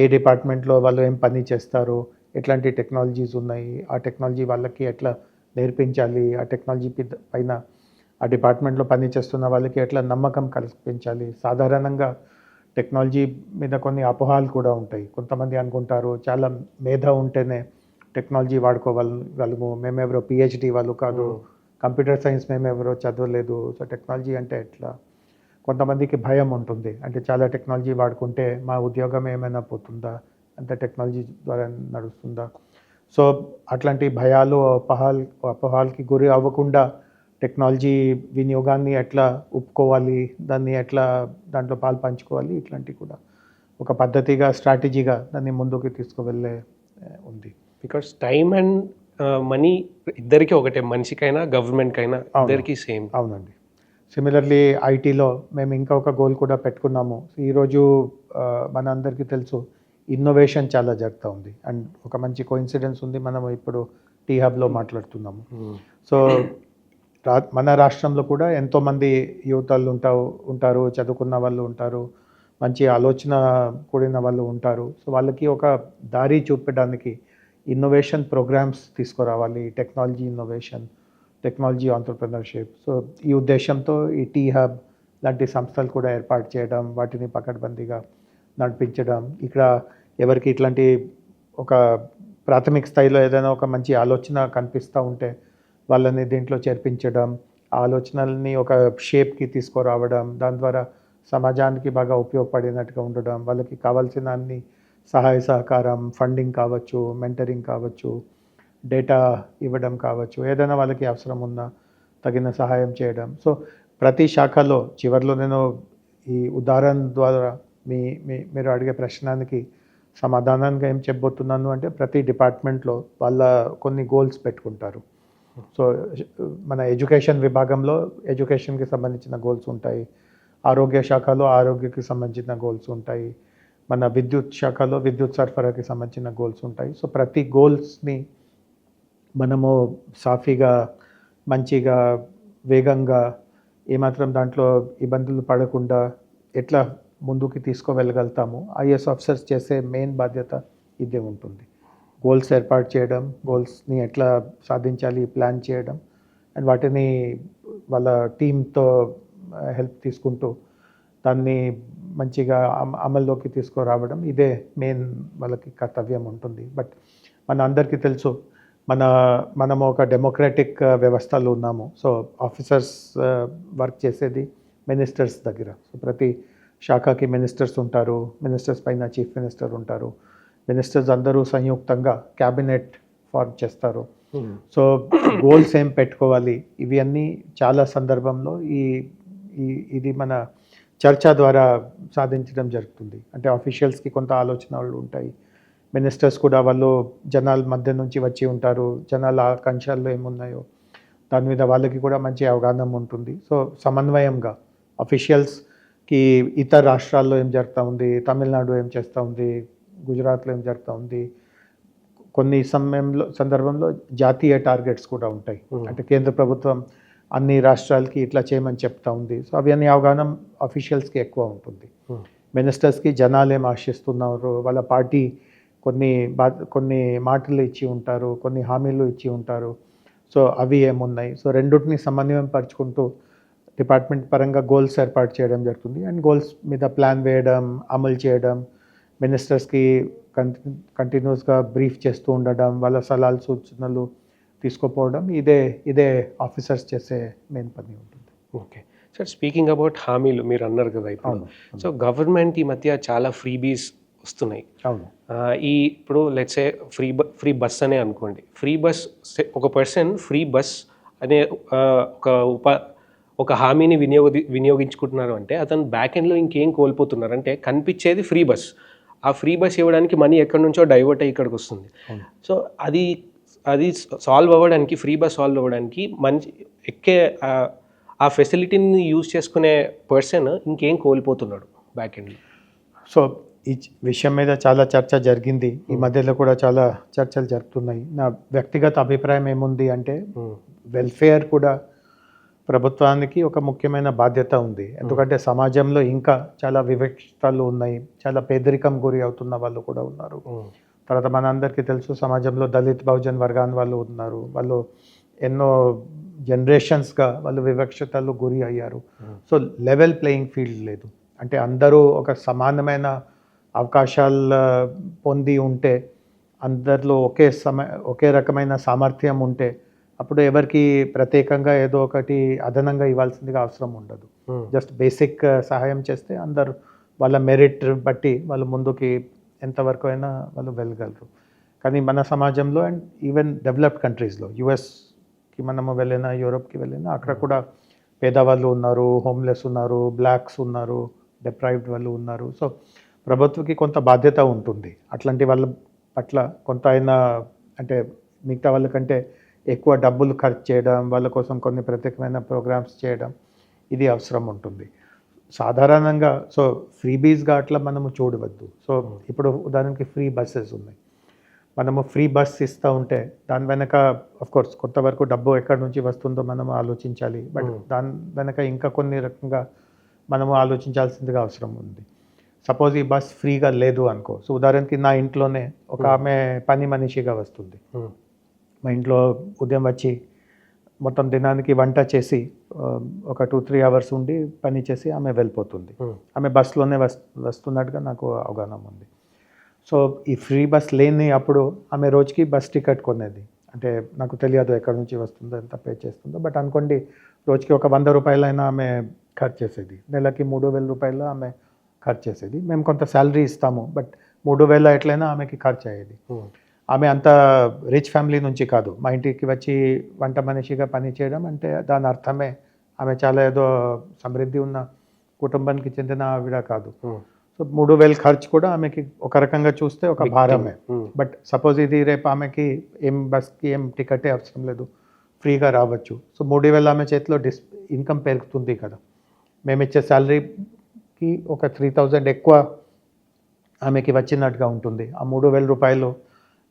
ఏ డిపార్ట్మెంట్లో వాళ్ళు ఏం పని చేస్తారు, ఎట్లాంటి టెక్నాలజీస్ ఉన్నాయి, ఆ టెక్నాలజీ వాళ్ళకి ఎట్లా నేర్పించాలి, ఆ టెక్నాలజీ పైన ఆ డిపార్ట్మెంట్లో పని చేస్తున్న వాళ్ళకి ఎట్లా నమ్మకం కల్పించాలి. సాధారణంగా టెక్నాలజీ మీద కొన్ని అపోహలు కూడా ఉంటాయి. కొంతమంది అనుకుంటారు చాలా మేధ ఉంటేనే టెక్నాలజీ వాడుకోగలము, మేమెవరో పిహెచ్డి వాళ్ళు కాదు, కంప్యూటర్ సైన్స్ మేమెవరో చదవలేదు, సో టెక్నాలజీ అంటే ఎట్లా. కొంతమందికి భయం ఉంటుంది, అంటే చాలా టెక్నాలజీ వాడుకుంటే మా ఉద్యోగం ఏమైనా పోతుందా, అంత టెక్నాలజీ ద్వారా నడుస్తుందా. సో అట్లాంటి భయాలు, అపోహాలకి గురి అవ్వకుండా టెక్నాలజీ వినియోగాన్ని ఎట్లా ఒప్పుకోవాలి, దాన్ని ఎట్లా దాంట్లో పాలు పంచుకోవాలి, ఇట్లాంటివి కూడా ఒక పద్ధతిగా, స్ట్రాటజీగా దాన్ని ముందుకు తీసుకువెళ్ళే ఉంది. బికాస్ టైమ్ అండ్ మనీ ఇద్దరికి ఒకటే, మనిషికైనా గవర్నమెంట్కైనా ఇద్దరికి సేమ్. అవునండి. సిమిలర్లీ ఐటీలో మేము ఇంకా ఒక గోల్ కూడా పెట్టుకున్నాము. ఈరోజు మన అందరికీ తెలుసు ఇన్నోవేషన్ చాలా జరుగుతూ ఉంది. అండ్ ఒక మంచి కోఇన్సిడెన్స్ ఉంది, మనం ఇప్పుడు టీ హబ్లో మాట్లాడుతున్నాము. సో మన రాష్ట్రంలో కూడా ఎంతోమంది యువతలు ఉంటారు, చదువుకున్న వాళ్ళు ఉంటారు, మంచి ఆలోచన కూడిన వాళ్ళు ఉంటారు. సో వాళ్ళకి ఒక దారి చూపడానికి ఇన్నోవేషన్ ప్రోగ్రామ్స్ తీసుకురావాలి, technology innovation, technology entrepreneurship. So ఈ ఉద్దేశంతో ఈ టీ హబ్ లాంటి సంస్థలు కూడా ఏర్పాటు చేయడం, వాటిని పకడ్బందీగా నడిపించడం. ఇక్కడ ఎవరికి ఇట్లాంటి ఒక ప్రాథమిక స్థాయిలో ఏదైనా ఒక మంచి ఆలోచన కనిపిస్తూ ఉంటే వాళ్ళని దీంట్లో చేర్పించడం, ఆ ఆలోచనల్ని ఒక షేప్కి తీసుకురావడం, దాని ద్వారా సమాజానికి బాగా ఉపయోగపడినట్టుగా ఉండడం, వాళ్ళకి కావాల్సిన అన్ని సహాయ సహకారం, ఫండింగ్ కావచ్చు, మెంటరింగ్ కావచ్చు, డేటా ఇవ్వడం కావచ్చు, ఏదైనా వాళ్ళకి అవసరం ఉన్నా తగిన సహాయం చేయడం. సో ప్రతి శాఖలో చివరిలో నేను ఈ ఉదాహరణ ద్వారా మీరు అడిగే ప్రశ్నానికి సమాధానంగా ఏం చెప్పబోతున్నాను అంటే, ప్రతి డిపార్ట్మెంట్లో వాళ్ళ కొన్ని గోల్స్ పెట్టుకుంటారు. సో మన ఎడ్యుకేషన్ విభాగంలో ఎడ్యుకేషన్కి సంబంధించిన గోల్స్ ఉంటాయి, ఆరోగ్య శాఖలో ఆరోగ్యకి సంబంధించిన గోల్స్ ఉంటాయి, మన విద్యుత్ శాఖలో విద్యుత్ సరఫరాకి సంబంధించిన గోల్స్ ఉంటాయి. సో ప్రతి గోల్స్ని మనము సాఫీగా, మంచిగా, వేగంగా, ఏమాత్రం దాంట్లో ఇబ్బందులు పడకుండా ఎట్లా ముందుకు తీసుకువెళ్ళగలుగుతాము, ఐఏఎస్ ఆఫీసర్స్ చేసే మెయిన్ బాధ్యత ఇదే ఉంటుంది. గోల్స్ ఏర్పాటు చేయడం, గోల్స్ని ఎట్లా సాధించాలి ప్లాన్ చేయడం, అండ్ వాటిని వాళ్ళ టీంతో హెల్ప్ తీసుకుంటూ దాన్ని మంచిగా అమల్లోకి తీసుకురావడం, ఇదే మెయిన్ వాళ్ళకి కర్తవ్యం ఉంటుంది. బట్ మన అందరికీ తెలుసు మనము ఒక డెమోక్రాటిక్ వ్యవస్థలో ఉన్నాము. సో ఆఫీసర్స్ వర్క్ చేసేది మినిస్టర్స్ దగ్గర. సో ప్రతి శాఖకి మినిస్టర్స్ ఉంటారు, మినిస్టర్స్ పైన చీఫ్ మినిస్టర్ ఉంటారు, మినిస్టర్స్ అందరూ సంయుక్తంగా క్యాబినెట్ ఫార్మ్ చేస్తారు. సో గోల్స్ ఏం పెట్టుకోవాలి, ఇవి అన్నీ చాలా సందర్భంలో ఇది మన చర్చ ద్వారా సాధించడం జరుగుతుంది. అంటే ఆఫీషియల్స్కి కొంత ఆలోచనలు ఉంటాయి, మినిస్టర్స్ కూడా వాళ్ళు జనాల మధ్య నుంచి వచ్చి ఉంటారు, జనాల ఆకాంక్షలు ఏమున్నాయో దాని మీద వాళ్ళకి కూడా మంచి అవగాహన ఉంటుంది. సో సమన్వయంగా ఆఫీషియల్స్కి ఇతర రాష్ట్రాల్లో ఏం జరుగుతూ ఉంది, తమిళనాడు ఏం చేస్తూ ఉంది, గుజరాత్లో ఏం జరుగుతూ ఉంది, కొన్ని సందర్భంలో జాతీయ టార్గెట్స్ కూడా ఉంటాయి. అంటే కేంద్ర ప్రభుత్వం అన్ని రాష్ట్రాలకి ఇట్లా చేయమని చెప్తా ఉంది. సో అవన్నీ అవగాహన ఆఫీషియల్స్కి ఎక్కువ ఉంటుంది. మినిస్టర్స్కి జనాలు ఏం ఆశిస్తున్నారు, వాళ్ళ పార్టీ కొన్ని మాటలు ఇచ్చి ఉంటారు, కొన్ని హామీలు ఇచ్చి ఉంటారు, సో అవి ఏమున్నాయి. సో రెండింటిని సమన్వయం పరుచుకుంటూ డిపార్ట్మెంట్ పరంగా గోల్స్ ఏర్పాటు చేయడం జరుగుతుంది. అండ్ గోల్స్ మీద ప్లాన్ వేయడం, అమలు చేయడం, మినిస్టర్స్కి కంటిన్యూస్గా బ్రీఫ్ చేస్తూ ఉండడం, వాళ్ళ సలహాలు సూచనలు తీసుకుపోవడం, ఇదే ఆఫీసర్స్ చేసే మెయిన్ పని ఉంటుంది. ఓకే సార్, స్పీకింగ్ అబౌట్ హామీలు మీరు అన్నారు కదా ఇప్పుడు. అవును. సో గవర్నమెంట్ ఈ మధ్య చాలా ఫ్రీబీస్ వస్తున్నాయి. అవును. ఇప్పుడు లెట్స్ ఏ ఫ్రీ బస్ అనే అనుకోండి. ఫ్రీ బస్ ఒక పర్సన్ ఫ్రీ బస్ అనే ఆ, ఒక ఒక హామీని వినియోగించుకుంటున్నారు అంటే అతను బ్యాక్ ఎండ్లో ఇంకేం కోల్పోతున్నారు అంటే కనిపించేది ఫ్రీ బస్. ఆ ఫ్రీ బస్ ఇవ్వడానికి మనీ ఎక్కడి నుంచో డైవర్ట్ అయ్యి ఇక్కడికి వస్తుంది. సో అది అది సాల్వ్ అవ్వడానికి, ఫ్రీ బస్ సాల్వ్ అవ్వడానికి మంచి ఎక్కే ఆ ఫెసిలిటీని యూజ్ చేసుకునే పర్సన్ ఇంకేం కోల్పోతున్నాడు బ్యాక్ ఎండ్లో. సో ఈ విషయం మీద చాలా చర్చ జరిగింది. ఈ మధ్యలో కూడా చాలా చర్చలు జరుగుతున్నాయి. నా వ్యక్తిగత అభిప్రాయం ఏముంది అంటే వెల్ఫేర్ కూడా ప్రభుత్వానికి ఒక ముఖ్యమైన బాధ్యత ఉంది. ఎందుకంటే సమాజంలో ఇంకా చాలా వివక్షతలు ఉన్నాయి, చాలా పేదరికం గురి అవుతున్న వాళ్ళు కూడా ఉన్నారు. తర్వాత మనందరికీ తెలుసు సమాజంలో దళిత్ బహుజన్ వర్గాన్ని వాళ్ళు ఉన్నారు. వాళ్ళు ఎన్నో జనరేషన్స్గా వాళ్ళు వివక్షతలు గురి అయ్యారు. సో లెవెల్ ప్లేయింగ్ ఫీల్డ్ లేదు. అంటే అందరూ ఒక సమానమైన అవకాశాలు పొంది ఉంటే, అందరిలో ఒకే రకమైన సామర్థ్యం ఉంటే అప్పుడు ఎవరికి ప్రత్యేకంగా ఏదో ఒకటి అదనంగా ఇవ్వాల్సిందిగా అవసరం ఉండదు. జస్ట్ బేసిక్ సహాయం చేస్తే అందరు వాళ్ళ మెరిట్ బట్టి వాళ్ళు ముందుకి ఎంతవరకు అయినా వాళ్ళు వెళ్ళగలరు. కానీ మన సమాజంలో అండ్ ఈవెన్ డెవలప్డ్ కంట్రీస్లో, యుఎస్కి మనము వెళ్ళినా, యూరోప్కి వెళ్ళినా అక్కడ కూడా పేదవాళ్ళు ఉన్నారు, హోమ్లెస్ ఉన్నారు, బ్లాక్స్ ఉన్నారు, డిప్రైవ్డ్ వాళ్ళు ఉన్నారు. సో ప్రభుత్వకి కొంత బాధ్యత ఉంటుంది అట్లాంటి వాళ్ళ పట్ల. కొంత అయినా అంటే మిగతా వాళ్ళకంటే ఎక్కువ డబ్బులు ఖర్చు చేయడం, వాళ్ళ కోసం కొన్ని ప్రత్యేకమైన ప్రోగ్రామ్స్ చేయడం, ఇది అవసరం ఉంటుంది సాధారణంగా. సో ఫ్రీబీస్గా అట్లా మనము చూడవద్దు. సో ఇప్పుడు ఉదాహరణకి ఫ్రీ బస్సెస్ ఉన్నాయి. మనము ఫ్రీ బస్ ఇస్తూ ఉంటే దాని వెనక కోర్స్ కొంతవరకు డబ్బు ఎక్కడి నుంచి వస్తుందో మనము ఆలోచించాలి. బట్ దాని వెనక ఇంకా కొన్ని రకంగా మనము ఆలోచించాల్సిందిగా అవసరం ఉంది. సపోజ్ ఈ బస్ ఫ్రీగా లేదు అనుకో. సో ఉదాహరణకి నా ఇంట్లోనే ఒక ఆమె పని మనిషిగా వస్తుంది. మా ఇంట్లో ఉదయం వచ్చి మొత్తం దినానికి వంట చేసి ఒక 2-3 అవర్స్ ఉండి పని చేసి ఆమె వెళ్ళిపోతుంది. ఆమె బస్లోనే వస్తున్నట్టుగా నాకు అవగాహన ఉంది. సో ఈ ఫ్రీ బస్ లేని అప్పుడు ఆమె రోజుకి బస్ టికెట్ కొనేది. అంటే నాకు తెలియదు ఎక్కడి నుంచి వస్తుందో, ఎంత పే చేస్తుందో. బట్ అనుకోండి రోజుకి ఒక 100 రూపాయలైనా ఆమె ఖర్చు చేసేది. నెలకి 3,000 రూపాయలు ఆమె ఖర్చు చేసేది. మేము కొంత శాలరీ ఇస్తాము, బట్ 3,000 ఎట్లయినా ఆమెకి ఖర్చు అయ్యేది. ఆమె అంత రిచ్ ఫ్యామిలీ నుంచి కాదు. మా ఇంటికి వచ్చి వంట మనిషిగా పని చేయడం అంటే దాని అర్థమే ఆమె చాలా ఏదో సమృద్ధి ఉన్న కుటుంబానికి చెందిన ఆవిడ కాదు. సో 3,000 ఖర్చు కూడా ఆమెకి ఒక రకంగా చూస్తే ఒక భారమే. బట్ సపోజ్ ఇది రేపు ఆమెకి ఏం బస్కి ఏం టికెటే అవసరం లేదు, ఫ్రీగా రావచ్చు. సో 3,000 ఆమె చేతిలో ఇన్కమ్ పెరుగుతుంది కదా. మేము ఇచ్చే శాలరీకి ఒక 3,000 ఎక్కువ ఆమెకి వచ్చినట్టుగా ఉంటుంది. ఆ 3,000 రూపాయలు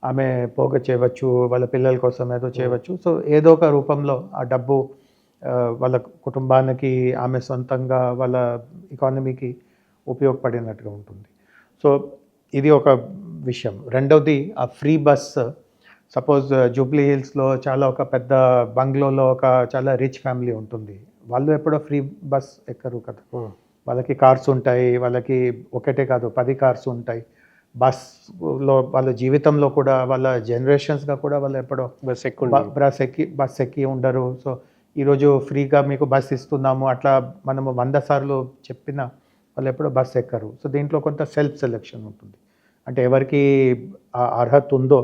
ఆమె పోగ చేయవచ్చు, వాళ్ళ పిల్లల కోసం ఏదో చేయవచ్చు. సో ఏదో ఒక రూపంలో ఆ డబ్బు వాళ్ళ కుటుంబానికి, ఆమె సొంతంగా వాళ్ళ ఎకానమీకి ఉపయోగపడినట్టుగా ఉంటుంది. సో ఇది ఒక విషయం. రెండవది ఆ ఫ్రీ బస్. సపోజ్ జూబ్లీ హిల్స్లో చాలా ఒక పెద్ద బంగ్లోలో ఒక చాలా రిచ్ ఫ్యామిలీ ఉంటుంది. వాళ్ళు ఎప్పుడో ఫ్రీ బస్ ఎక్కరు కదా. వాళ్ళకి కార్స్ ఉంటాయి, వాళ్ళకి ఒకటే కాదు 10 కార్స్ ఉంటాయి. బస్లో వాళ్ళ జీవితంలో కూడా వాళ్ళ జనరేషన్స్గా కూడా వాళ్ళు ఎప్పుడో బస్ ఎక్కి ఉండరు. సో ఈరోజు ఫ్రీగా మీకు బస్ ఇస్తున్నాము అట్లా మనము 100 సార్లు చెప్పినా వాళ్ళు ఎప్పుడో బస్ ఎక్కరు. సో దీంట్లో కొంత సెల్ఫ్ సెలెక్షన్ ఉంటుంది. అంటే ఎవరికి అర్హత ఉందో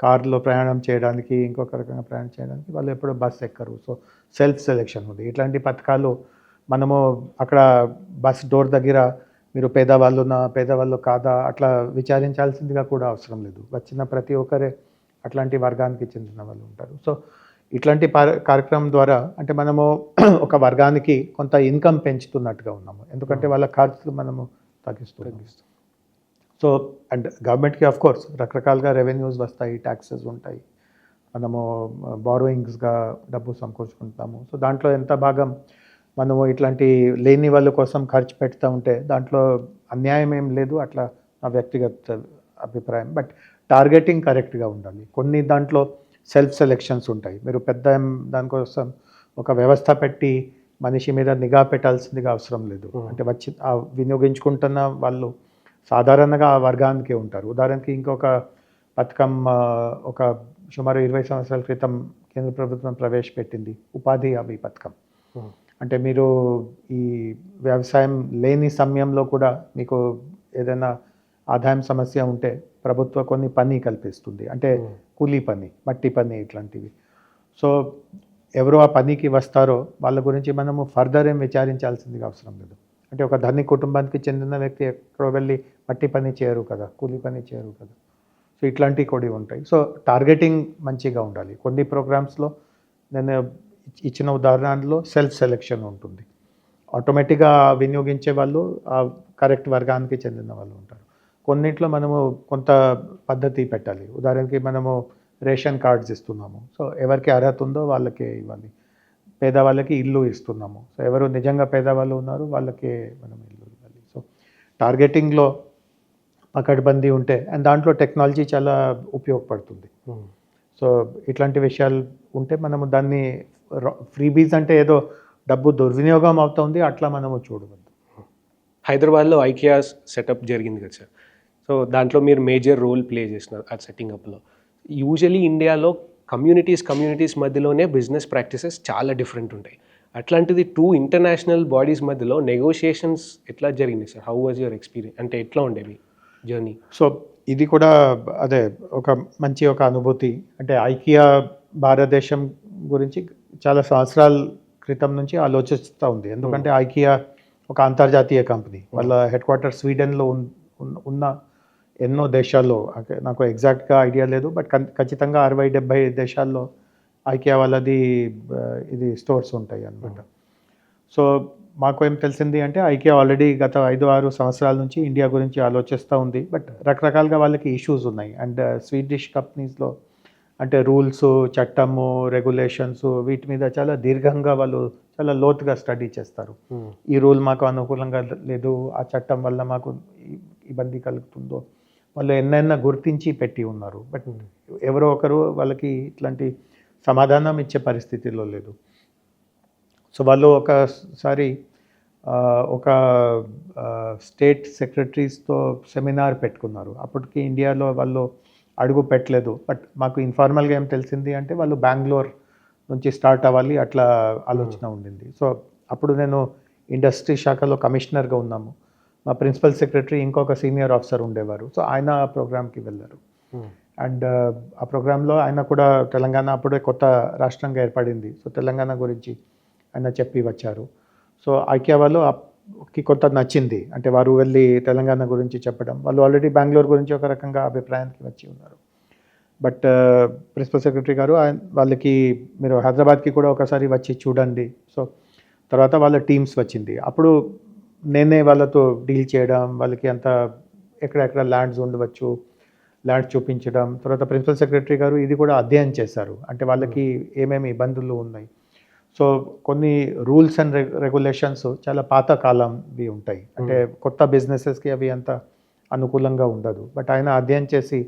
కార్లో ప్రయాణం చేయడానికి, ఇంకొక రకంగా ప్రయాణం చేయడానికి, వాళ్ళు ఎప్పుడో బస్ ఎక్కరు. సో సెల్ఫ్ సెలెక్షన్ ఉంది. ఇట్లాంటి పథకాలు మనము అక్కడ బస్ డోర్ దగ్గర మీరు పేదవాళ్ళు కాదా అట్లా విచారించాల్సిందిగా కూడా అవసరం లేదు. వచ్చిన ప్రతి ఒక్కరే అట్లాంటి వర్గానికి చెందిన వాళ్ళు ఉంటారు. సో ఇట్లాంటి కార్యక్రమం ద్వారా అంటే మనము ఒక వర్గానికి కొంత ఇన్కమ్ పెంచుతున్నట్టుగా ఉన్నాము. ఎందుకంటే వాళ్ళ ఖర్చులు మనము తగ్గిస్తున్నాం. సో అండ్ గవర్నమెంట్కి కోర్స్ రకరకాలుగా రెవెన్యూస్ వస్తాయి, ట్యాక్సెస్ ఉంటాయి, మనము బారోయింగ్స్గా డబ్బు సమకూర్చుకుంటాము. సో దాంట్లో ఎంత భాగం మనము ఇట్లాంటి లేని వాళ్ళ కోసం ఖర్చు పెడతా ఉంటే దాంట్లో అన్యాయం ఏం లేదు, అట్లా నా వ్యక్తిగత అభిప్రాయం. బట్ టార్గెటింగ్ కరెక్ట్గా ఉండాలి. కొన్ని దాంట్లో సెల్ఫ్ సెలెక్షన్స్ ఉంటాయి. మీరు పెద్ద దానికోసం ఒక వ్యవస్థ పెట్టి మనిషి మీద నిఘా పెట్టాల్సిందిగా అవసరం లేదు. అంటే వచ్చి వినియోగించుకుంటున్న వాళ్ళు సాధారణంగా ఆ వర్గానికే ఉంటారు. ఉదాహరణకి ఇంకొక పథకం ఒక సుమారు 20 సంవత్సరాల క్రితం కేంద్ర ప్రభుత్వం ప్రవేశపెట్టింది, ఉపాధి హామీ పథకం. అంటే మీరు ఈ వ్యవసాయం లేని సమయంలో కూడా మీకు ఏదైనా ఆదాయం సమస్య ఉంటే ప్రభుత్వం కొన్ని పని కల్పిస్తుంది. అంటే కూలీ పని, మట్టి పని ఇట్లాంటివి. సో ఎవరు ఆ పనికి వస్తారో వాళ్ళ గురించి మనము ఫర్దర్ ఏం విచారించాల్సిందిగా అవసరం లేదు. అంటే ఒక ధని కుటుంబానికి చెందిన వ్యక్తి ఎక్కడో వెళ్ళి మట్టి పని చేయరు కదా, కూలీ పని చేయరు కదా. సో ఇట్లాంటివి కూడా ఉంటాయి. సో టార్గెటింగ్ మంచిగా ఉండాలి. కొన్ని ప్రోగ్రామ్స్లో నేను ఇచ్చిన ఉదాహరణలో సెల్ఫ్ సెలెక్షన్ ఉంటుంది. ఆటోమేటిక్గా వినియోగించే వాళ్ళు ఆ కరెక్ట్ వర్గానికి చెందిన వాళ్ళు ఉంటారు. కొన్నింట్లో మనము కొంత పద్ధతి పెట్టాలి. ఉదాహరణకి మనము రేషన్ కార్డ్స్ ఇస్తున్నాము. సో ఎవరికి అర్హత ఉందో వాళ్ళకే ఇవ్వాలి. పేదవాళ్ళకి ఇల్లు ఇస్తున్నాము. సో ఎవరు నిజంగా పేదవాళ్ళు ఉన్నారో వాళ్ళకే మనం ఇల్లు ఇవ్వాలి. సో టార్గెటింగ్లో పకడ్బందీ ఉంటే అండ్ దాంట్లో టెక్నాలజీ చాలా ఉపయోగపడుతుంది. సో ఇట్లాంటి విషయాలు ఉంటే మనము దాన్ని ఫ్రీబీస్ అంటే ఏదో డబ్బు దుర్వినియోగం అవుతుంది అట్లా మనము చూడవద్దు. హైదరాబాద్లో ఐకియా సెటప్ జరిగింది కదా సార్. సో దాంట్లో మీరు మేజర్ రోల్ ప్లే చేసినారు ఆ సెట్టింగ్ అప్లో. యూజువలీ ఇండియాలో కమ్యూనిటీస్ మధ్యలోనే బిజినెస్ ప్రాక్టీసెస్ చాలా డిఫరెంట్ ఉంటాయి. అట్లాంటిది 2 ఇంటర్నేషనల్ బాడీస్ మధ్యలో నెగోషియేషన్స్ ఎట్లా జరిగింది sir? How was your experience? అంటే ఎట్లా ఉండేవి జర్నీ? సో ఇది కూడా అదే ఒక మంచి ఒక అనుభూతి. అంటే ఐకియా భారతదేశం గురించి చాలా సంవత్సరాల క్రితం నుంచి ఆలోచిస్తూ ఉంది. ఎందుకంటే ఐకియా ఒక అంతర్జాతీయ కంపెనీ. వాళ్ళ హెడ్ క్వార్టర్ స్వీడన్లో ఉన్న ఎన్నో దేశాల్లో, నాకు ఎగ్జాక్ట్గా ఐడియా లేదు, బట్ ఖచ్చితంగా 60-70 దేశాల్లో ఐకియా వాళ్ళది ఇది స్టోర్స్ ఉంటాయి అన్నమాట. సో మాకు ఏం తెలిసింది అంటే ఐకియా ఆల్రెడీ గత 5-6 సంవత్సరాల నుంచి ఇండియా గురించి ఆలోచిస్తూ ఉంది. బట్ రకరకాలుగా వాళ్ళకి ఇష్యూస్ ఉన్నాయి. అండ్ స్వీడిష్ కంపెనీస్లో అంటే రూల్స్, చట్టము, రెగ్యులేషన్స్ వీటి మీద చాలా దీర్ఘంగా వాళ్ళు చాలా లోతుగా స్టడీ చేస్తారు. ఈ రూల్ మాకు అనుకూలంగా లేదు, ఆ చట్టం వల్ల మాకు ఇబ్బంది కలుగుతుందో వాళ్ళు ఎన్నైనా గుర్తించి పెట్టి ఉన్నారు. బట్ ఎవరో ఒకరు వాళ్ళకి ఇట్లాంటి సమాధానం ఇచ్చే పరిస్థితిలో లేదు. సో వాళ్ళు ఒకసారి ఒక స్టేట్ సెక్రటరీస్తో సెమినార్ పెట్టుకున్నారు. అప్పటికి ఇండియాలో వాళ్ళు అడుగు పెట్టలేదు. బట్ మాకు ఇన్ఫార్మల్గా ఏం తెలిసింది అంటే వాళ్ళు బెంగళూరు నుంచి స్టార్ట్ అవ్వాలి అట్లా ఆలోచన ఉండింది. సో అప్పుడు నేను ఇండస్ట్రీ శాఖలో కమిషనర్గా ఉన్నాము. మా ప్రిన్సిపల్ సెక్రటరీ ఇంకొక సీనియర్ ఆఫీసర్ ఉండేవారు. సో ఆయన ఆ ప్రోగ్రామ్కి వెళ్ళారు. అండ్ ఆ ప్రోగ్రాంలో ఆయన కూడా తెలంగాణ అప్పుడే కొత్త రాష్ట్రంగా ఏర్పడింది. సో తెలంగాణ గురించి ఆయన చెప్పి వచ్చారు. సో ఐకియా వాళ్ళకి కొంత నచ్చింది. అంటే వారు వెళ్ళి తెలంగాణ గురించి చెప్పడం. వాళ్ళు ఆల్రెడీ బెంగళూరు గురించి ఒక రకంగా అభిప్రాయానికి వచ్చి ఉన్నారు. బట్ ప్రిన్సిపల్ సెక్రటరీ గారు వాళ్ళకి మీరు హైదరాబాద్కి కూడా ఒకసారి వచ్చి చూడండి. సో తర్వాత వాళ్ళ టీమ్స్ వచ్చింది. అప్పుడు నేనే వాళ్ళతో డీల్ చేయడం, వాళ్ళకి అంత ఎక్కడెక్కడ ల్యాండ్స్ ఉండవచ్చు, ల్యాండ్స్ చూపించడం. తర్వాత ప్రిన్సిపల్ సెక్రటరీ గారు ఇది కూడా అధ్యయనం చేశారు. అంటే వాళ్ళకి ఏమేమి ఇబ్బందులు ఉన్నాయి. సో కొన్ని రూల్స్ అండ్ రెగ్యులేషన్స్ చాలా పాత కాలంవి ఉంటాయి. అంటే కొత్త బిజినెసెస్కి అవి అంత అనుకూలంగా ఉండదు. బట్ ఆయన అధ్యయనం చేసి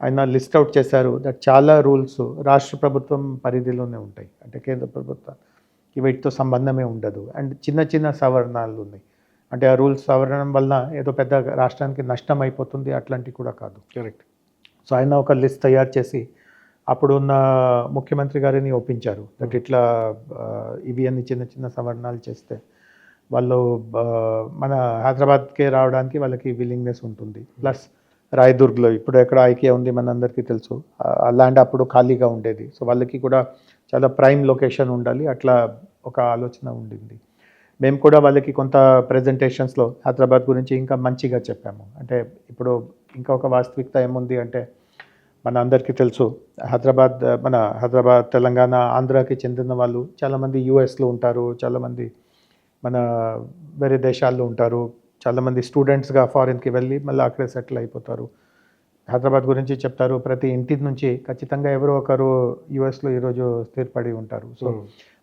ఆయన లిస్ట్ అవుట్ చేశారు దట్ చాలా రూల్స్ రాష్ట్ర ప్రభుత్వం పరిధిలోనే ఉంటాయి. అంటే కేంద్ర ప్రభుత్వానికి వీటితో సంబంధమే ఉండదు. అండ్ చిన్న చిన్న సవరణలు ఉన్నాయి. అంటే ఆ రూల్స్ సవరణం వలన ఏదో పెద్ద రాష్ట్రానికి నష్టం అయిపోతుంది అట్లాంటివి కూడా కాదు. కరెక్ట్. సో ఆయన ఒక లిస్ట్ తయారు చేసి అప్పుడున్న ముఖ్యమంత్రి గారిని ఒప్పించారు దట్ ఇట్లా ఇవి అన్ని చిన్న చిన్న సవరణాలు చేస్తే వాళ్ళు మన హైదరాబాద్కే రావడానికి వాళ్ళకి విల్లింగ్నెస్ ఉంటుంది. ప్లస్ రాయదుర్గ్లో ఇప్పుడు ఎక్కడ ఐకియా ఉంది మనందరికీ తెలుసు, ఆ ల్యాండ్ అప్పుడు ఖాళీగా ఉండేది. సో వాళ్ళకి కూడా చాలా ప్రైమ్ లొకేషన్ ఉండాలి, అట్లా ఒక ఆలోచన ఉండింది. మేము కూడా వాళ్ళకి కొంత ప్రజెంటేషన్స్లో హైదరాబాద్ గురించి ఇంకా మంచిగా చెప్పాము. అంటే ఇప్పుడు ఇంకా ఒక వాస్తవికత ఏముంది అంటే మన అందరికీ తెలుసు మన హైదరాబాద్, తెలంగాణ, ఆంధ్రాకి చెందిన వాళ్ళు చాలామంది యూఎస్లో ఉంటారు, చాలామంది మన వేరే దేశాల్లో ఉంటారు, చాలామంది స్టూడెంట్స్గా ఫారిన్కి వెళ్ళి మళ్ళీ అక్కడే సెటిల్ అయిపోతారు. హైదరాబాద్ గురించి చెప్తారు, ప్రతి ఇంటి నుంచి ఖచ్చితంగా ఎవరో ఒకరు యూఎస్లో ఈరోజు స్థిరపడి ఉంటారు. సో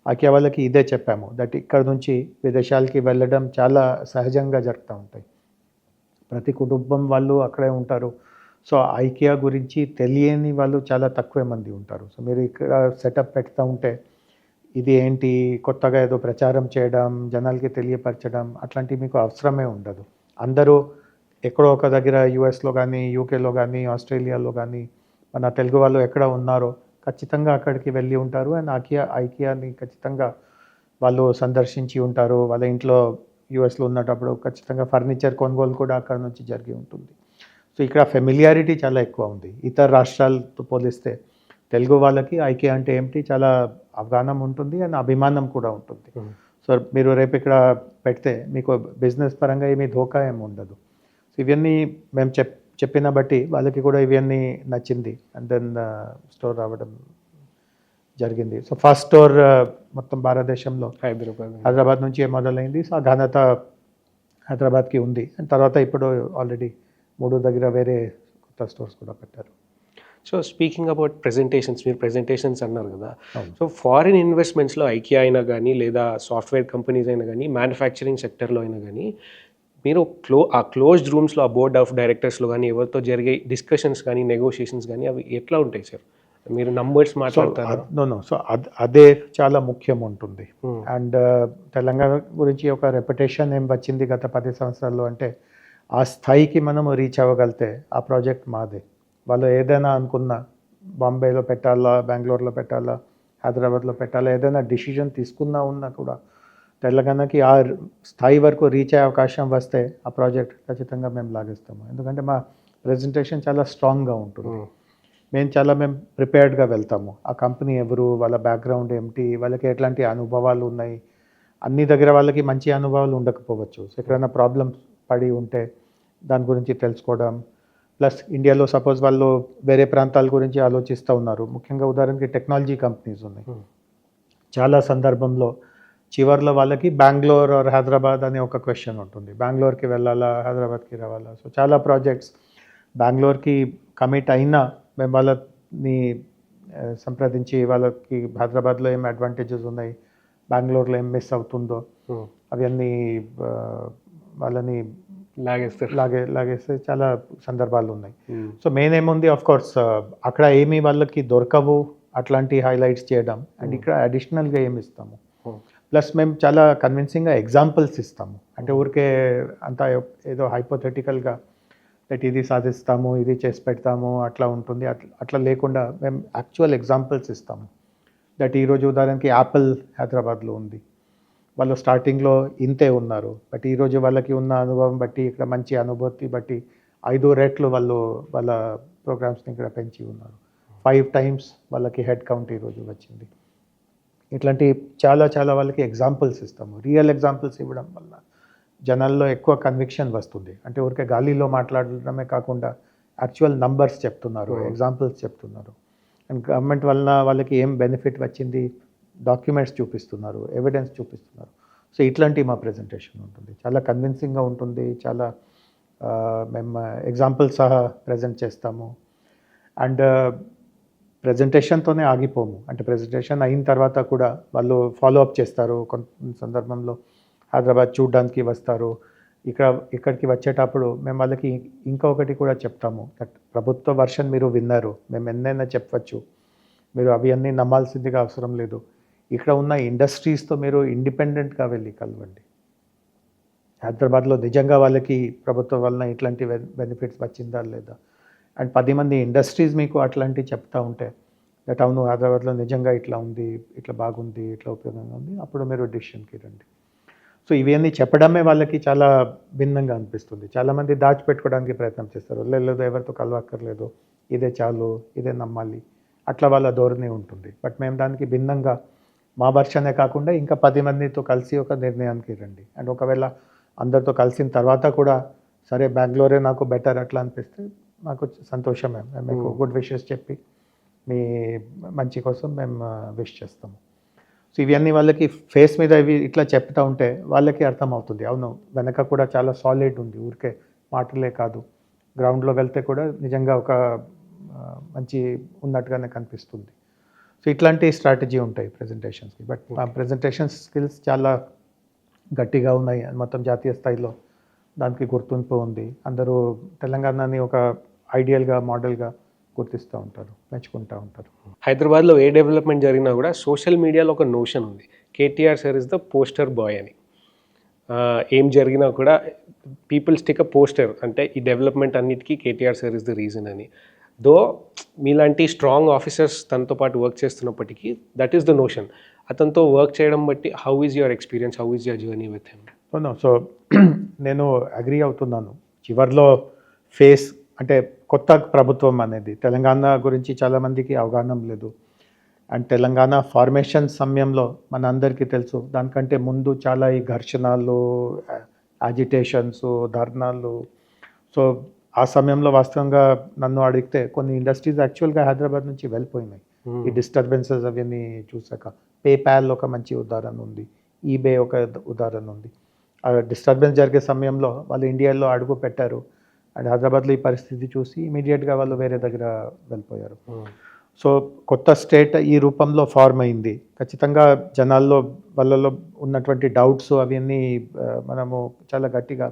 ఐకియా వాళ్ళకి ఇదే చెప్పాము దట్ ఇక్కడ నుంచి విదేశాలకి వెళ్ళడం చాలా సహజంగా జరుగుతూ ఉంటాయి. ప్రతి కుటుంబం వాళ్ళు అక్కడే ఉంటారు. సో ఐకియా గురించి తెలియని వాళ్ళు చాలా తక్కువ మంది ఉంటారు. సో మీరు ఇక్కడ సెటప్ పెడతా ఉంటే ఇది ఏంటి కొత్తగా ఏదో ప్రచారం చేయడం, జనాలకి తెలియపరచడం అట్లాంటివి మీకు అవసరమే ఉండదు. అందరూ ఎక్కడో ఒక దగ్గర యూఎస్లో కానీ, యూకేలో కానీ, ఆస్ట్రేలియాలో కానీ మన తెలుగు వాళ్ళు ఎక్కడ ఉన్నారో ఖచ్చితంగా అక్కడికి వెళ్ళి ఉంటారు. అండ్ ఐకియాని ఖచ్చితంగా వాళ్ళు సందర్శించి ఉంటారు. వాళ్ళ ఇంట్లో యూఎస్లో ఉన్నప్పుడు ఖచ్చితంగా ఫర్నిచర్ కొనుగోలు కూడా అక్కడ నుంచి జరిగి ఉంటుంది. సో ఇక్కడ ఫెమిలియారిటీ చాలా ఎక్కువ ఉంది. ఇతర రాష్ట్రాలతో పోలిస్తే తెలుగు వాళ్ళకి ఐకియా అంటే ఏమిటి చాలా అవగాహన ఉంటుంది అండ్ అభిమానం కూడా ఉంటుంది. సో మీరు రేపు ఇక్కడ పెడితే మీకు బిజినెస్ పరంగా ఏమీ ధోకా ఏమి ఉండదు. సో ఇవన్నీ మేము చెప్పిన బట్టి వాళ్ళకి కూడా ఇవన్నీ నచ్చింది అండ్ దెన్ స్టోర్ రావడం జరిగింది. సో ఫస్ట్ స్టోర్ మొత్తం భారతదేశంలో హైదరాబాద్ నుంచి మొదలైంది. సో ఆ ఘనత హైదరాబాద్కి ఉంది అండ్ తర్వాత ఇప్పుడు ఆల్రెడీ 3 దగ్గర వేరే కొత్త స్టోర్స్ కూడా పెట్టారు. సో స్పీకింగ్ అబౌట్ ప్రెజెంటేషన్స్, మీరు ప్రెజెంటేషన్స్ అన్నారు కదా. సో ఫారిన్ ఇన్వెస్ట్మెంట్స్లో ఐకియా అయినా కానీ లేదా సాఫ్ట్వేర్ కంపెనీస్ అయినా కానీ మ్యానుఫ్యాక్చరింగ్ సెక్టర్లో అయినా కానీ మీరు ఆ క్లోజ్డ్ రూమ్స్లో ఆ బోర్డ్ ఆఫ్ డైరెక్టర్స్లో కానీ ఎవరితో జరిగే డిస్కషన్స్ కానీ నెగోషియేషన్స్ కానీ అవి ఎట్లా ఉంటాయి సార్? మీరు నంబర్స్ మాట్లాడతారు. సో అదే చాలా ముఖ్యం ఉంటుంది. అండ్ తెలంగాణ గురించి ఒక రెప్యుటేషన్ ఏం వచ్చింది గత 10 సంవత్సరాల్లో అంటే ఆ స్థాయికి మనం రీచ్ అవ్వగలితే ఆ ప్రాజెక్ట్ మాదే. వాళ్ళు ఏదైనా అనుకున్నా బాంబేలో పెట్టాలా, బెంగళూరులో పెట్టాలా, హైదరాబాద్లో పెట్టాలా, ఏదైనా డిసిజన్ తీసుకున్నా ఉన్నా కూడా తెలంగాణకి ఆ స్థాయి వరకు రీచ్ అయ్యే అవకాశం వస్తే ఆ ప్రాజెక్ట్ ఖచ్చితంగా మేము లాగిస్తాము. ఎందుకంటే మా ప్రెజెంటేషన్ చాలా స్ట్రాంగ్గా ఉంటుంది. మేము ప్రిపేర్డ్గా వెళ్తాము. ఆ కంపెనీ ఎవరు, వాళ్ళ బ్యాక్గ్రౌండ్ ఏమిటి, వాళ్ళకి ఎట్లాంటి అనుభవాలు ఉన్నాయి, అన్ని దగ్గర వాళ్ళకి మంచి అనుభవాలు ఉండకపోవచ్చు. సో ఎక్కడైనా ప్రాబ్లమ్స్ పడి ఉంటే దాని గురించి తెలుసుకోవడం, ప్లస్ ఇండియాలో సపోజ్ వాళ్ళు వేరే ప్రాంతాల గురించి ఆలోచిస్తూ ఉన్నారు. ముఖ్యంగా ఉదాహరణకి టెక్నాలజీ కంపెనీస్ ఉన్నాయి. చాలా సందర్భంలో చివరిలో వాళ్ళకి బెంగళూరు ఆర్ హైదరాబాద్ అనే ఒక క్వశ్చన్ ఉంటుంది. బెంగళూరుకి వెళ్ళాలా, హైదరాబాద్కి రావాలా. సో చాలా ప్రాజెక్ట్స్ బెంగళూరుకి కమిట్ అయినా మేము వాళ్ళని సంప్రదించి వాళ్ళకి హైదరాబాద్లో ఏం అడ్వాంటేజెస్ ఉన్నాయి, బెంగళూరులో ఏం మిస్ అవుతుందో అవన్నీ వాళ్ళని లాగేస్తే చాలా సందర్భాలు ఉన్నాయి. సో మెయిన్ ఏముంది, ఆఫ్ కోర్స్ అక్కడ ఏమి వాళ్ళకి దొరకవు అట్లాంటి హైలైట్స్ చేయడం అండ్ ఇక్కడ అడిషనల్గా ఏమి ఇస్తాము. ప్లస్ మేము చాలా కన్విన్సింగ్గా ఎగ్జాంపుల్స్ ఇస్తాము. అంటే ఊరికే అంతా ఏదో హైపోథెటికల్గా దట్ ఇది సాధిస్తాము, ఇది చేసి పెడతాము, అట్లా ఉంటుంది, అట్లా లేకుండా మేము యాక్చువల్ ఎగ్జాంపుల్స్ ఇస్తాము. దట్ ఈరోజు ఉదాహరణకి యాపిల్ హైదరాబాద్లో ఉంది. వాళ్ళు స్టార్టింగ్లో ఇంతే ఉన్నారు, బట్ ఈరోజు వాళ్ళకి ఉన్న అనుభవం బట్టి, ఇక్కడ మంచి అనుభూతి బట్టి 5 రెట్లు వాళ్ళు వాళ్ళ ప్రోగ్రామ్స్ని ఇక్కడ పెంచి ఉన్నారు. 5 times వాళ్ళకి హెడ్ కౌంట్ ఈరోజు వచ్చింది. ఇట్లాంటి చాలా వాళ్ళకి ఎగ్జాంపుల్స్ ఇస్తాము. రియల్ ఎగ్జాంపుల్స్ ఇవ్వడం వల్ల జనాల్లో ఎక్కువ కన్విక్షన్ వస్తుంది. అంటే ఊరికే గాలిలో మాట్లాడడమే కాకుండా యాక్చువల్ నంబర్స్ చెప్తున్నారు, ఎగ్జాంపుల్స్ చెప్తున్నారు. అండ్ గవర్నమెంట్ వలన వాళ్ళకి ఏం బెనిఫిట్ వచ్చింది డాక్యుమెంట్స్ చూపిస్తున్నారు, ఎవిడెన్స్ చూపిస్తున్నారు. సో ఇట్లాంటి మా ప్రెజెంటేషన్ ఉంటుంది, చాలా కన్విన్సింగ్గా ఉంటుంది. చాలా మేము ఎగ్జాంపుల్స్ సహా ప్రజెంట్ చేస్తాము. అండ్ ప్రెజెంటేషన్తోనే ఆగిపోము. అంటే ప్రెజెంటేషన్ అయిన తర్వాత కూడా వాళ్ళు ఫాలో అప్ చేస్తారు. కొంత సందర్భంలో హైదరాబాద్ చూడడానికి వస్తారు. ఇక్కడికి వచ్చేటప్పుడు మేము వాళ్ళకి ఇంకొకటి కూడా చెప్తాము. ప్రభుత్వ వర్షన్ మీరు విన్నారు, మేము ఎన్నైనా చెప్పవచ్చు, మీరు అవి అన్నీ నమ్మాల్సిందిగా అవసరం లేదు. ఇక్కడ ఉన్న ఇండస్ట్రీస్తో మీరు ఇండిపెండెంట్గా వెళ్ళి కలవండి. హైదరాబాద్లో నిజంగా వాళ్ళకి ప్రభుత్వం వలన ఇట్లాంటి బెనిఫిట్స్ వచ్చిందా లేదా, అండ్ 10 మంది ఇండస్ట్రీస్ మీకు అట్లాంటివి చెప్తా ఉంటే దట్ అవును హైదరాబాద్లో నిజంగా ఇట్లా ఉంది, ఇట్లా బాగుంది, ఇట్లా ఉపయోగంగా ఉంది, అప్పుడు మీరు డిసిషన్కి రండి. సో ఇవన్నీ చెప్పడమే వాళ్ళకి చాలా భిన్నంగా అనిపిస్తుంది. చాలామంది దాచిపెట్టుకోవడానికి ప్రయత్నం చేస్తారు. లేదు ఎవరితో కలవక్కర్లేదు, ఇదే చాలు, ఇదే నమ్మాలి, అట్లా వాళ్ళ ధోరణి ఉంటుంది. బట్ మేము దానికి భిన్నంగా మా వర్షనే కాకుండా ఇంకా 10 మందితో కలిసి ఒక నిర్ణయానికి రండి. అండ్ ఒకవేళ అందరితో కలిసిన తర్వాత కూడా సరే బెంగళూరే నాకు బెటర్ అట్లా అనిపిస్తే మాకు సంతోషమే. మేము మీకు గుడ్ విషెస్ చెప్పి మీ మంచి కోసం మేము విష్ చేస్తాము. సో ఇవన్నీ వాళ్ళకి ఫేస్ మీద ఇవి ఇట్లా చెప్తా ఉంటే వాళ్ళకి అర్థమవుతుంది, అవును వెనక కూడా చాలా సాలిడ్ ఉంది, ఊరికే మాటలే కాదు, గ్రౌండ్లో వెళ్తే కూడా నిజంగా ఒక మంచి ఉన్నట్టుగానే కనిపిస్తుంది. సో ఇట్లాంటి స్ట్రాటజీ ఉంటాయి ప్రెజెంటేషన్స్కి. బట్ మా ప్రెజెంటేషన్ స్కిల్స్ చాలా గట్టిగా ఉన్నాయి, మొత్తం జాతీయ స్థాయిలో దానికి గుర్తింపు ఉంది. అందరూ తెలంగాణని ఒక ఐడియల్గా మోడల్గా గుర్తిస్తూ ఉంటారు, మెచ్చుకుంటూ ఉంటారు. హైదరాబాద్లో ఏ డెవలప్మెంట్ జరిగినా కూడా సోషల్ మీడియాలో ఒక నోషన్ ఉంది, KTR sir is the poster boy అని. ఏం జరిగినా కూడా పీపుల్ స్టిక్ అ పోస్టర్, అంటే ఈ డెవలప్మెంట్ అన్నిటికీ KTR sir is the reason అని. దో మీలాంటి స్ట్రాంగ్ ఆఫీసర్స్ తనతో పాటు వర్క్ చేస్తున్నప్పటికీ దట్ ఈస్ ద నోషన్. అతనితో వర్క్ చేయడం బట్టి how is your experience, how is your journey with him? So నేను అగ్రీ అవుతున్నాను. చివర్లో ఫేస్ అంటే కొత్త ప్రభుత్వం అనేది తెలంగాణ గురించి చాలామందికి అవగాహన లేదు. అండ్ తెలంగాణ ఫార్మేషన్ సమయంలో మన అందరికీ తెలుసు, దానికంటే ముందు చాలా ఈ ఘర్షణలు, యాజిటేషన్స్, ధర్నాలు. సో ఆ సమయంలో వాస్తవంగా నన్ను అడిగితే కొన్ని ఇండస్ట్రీస్ యాక్చువల్గా హైదరాబాద్ నుంచి వెళ్ళిపోయినాయి ఈ డిస్టర్బెన్సెస్ అవన్నీ చూసాక. పేపాల్ ఒక మంచి ఉదాహరణ ఉంది, ఈబే ఒక ఉదాహరణ ఉంది. ఆ డిస్టర్బెన్స్ జరిగే సమయంలో వాళ్ళు ఇండియాలో అడుగు పెట్టారు అండ్ హైదరాబాద్లో ఈ పరిస్థితి చూసి ఇమీడియట్గా వాళ్ళు వేరే దగ్గర వెళ్ళిపోయారు. సో కొత్త స్టేట్ ఈ రూపంలో ఫార్మ్ అయింది. ఖచ్చితంగా జనాల్లో వాళ్ళలో ఉన్నటువంటి డౌట్స్ అవన్నీ మనము చాలా గట్టిగా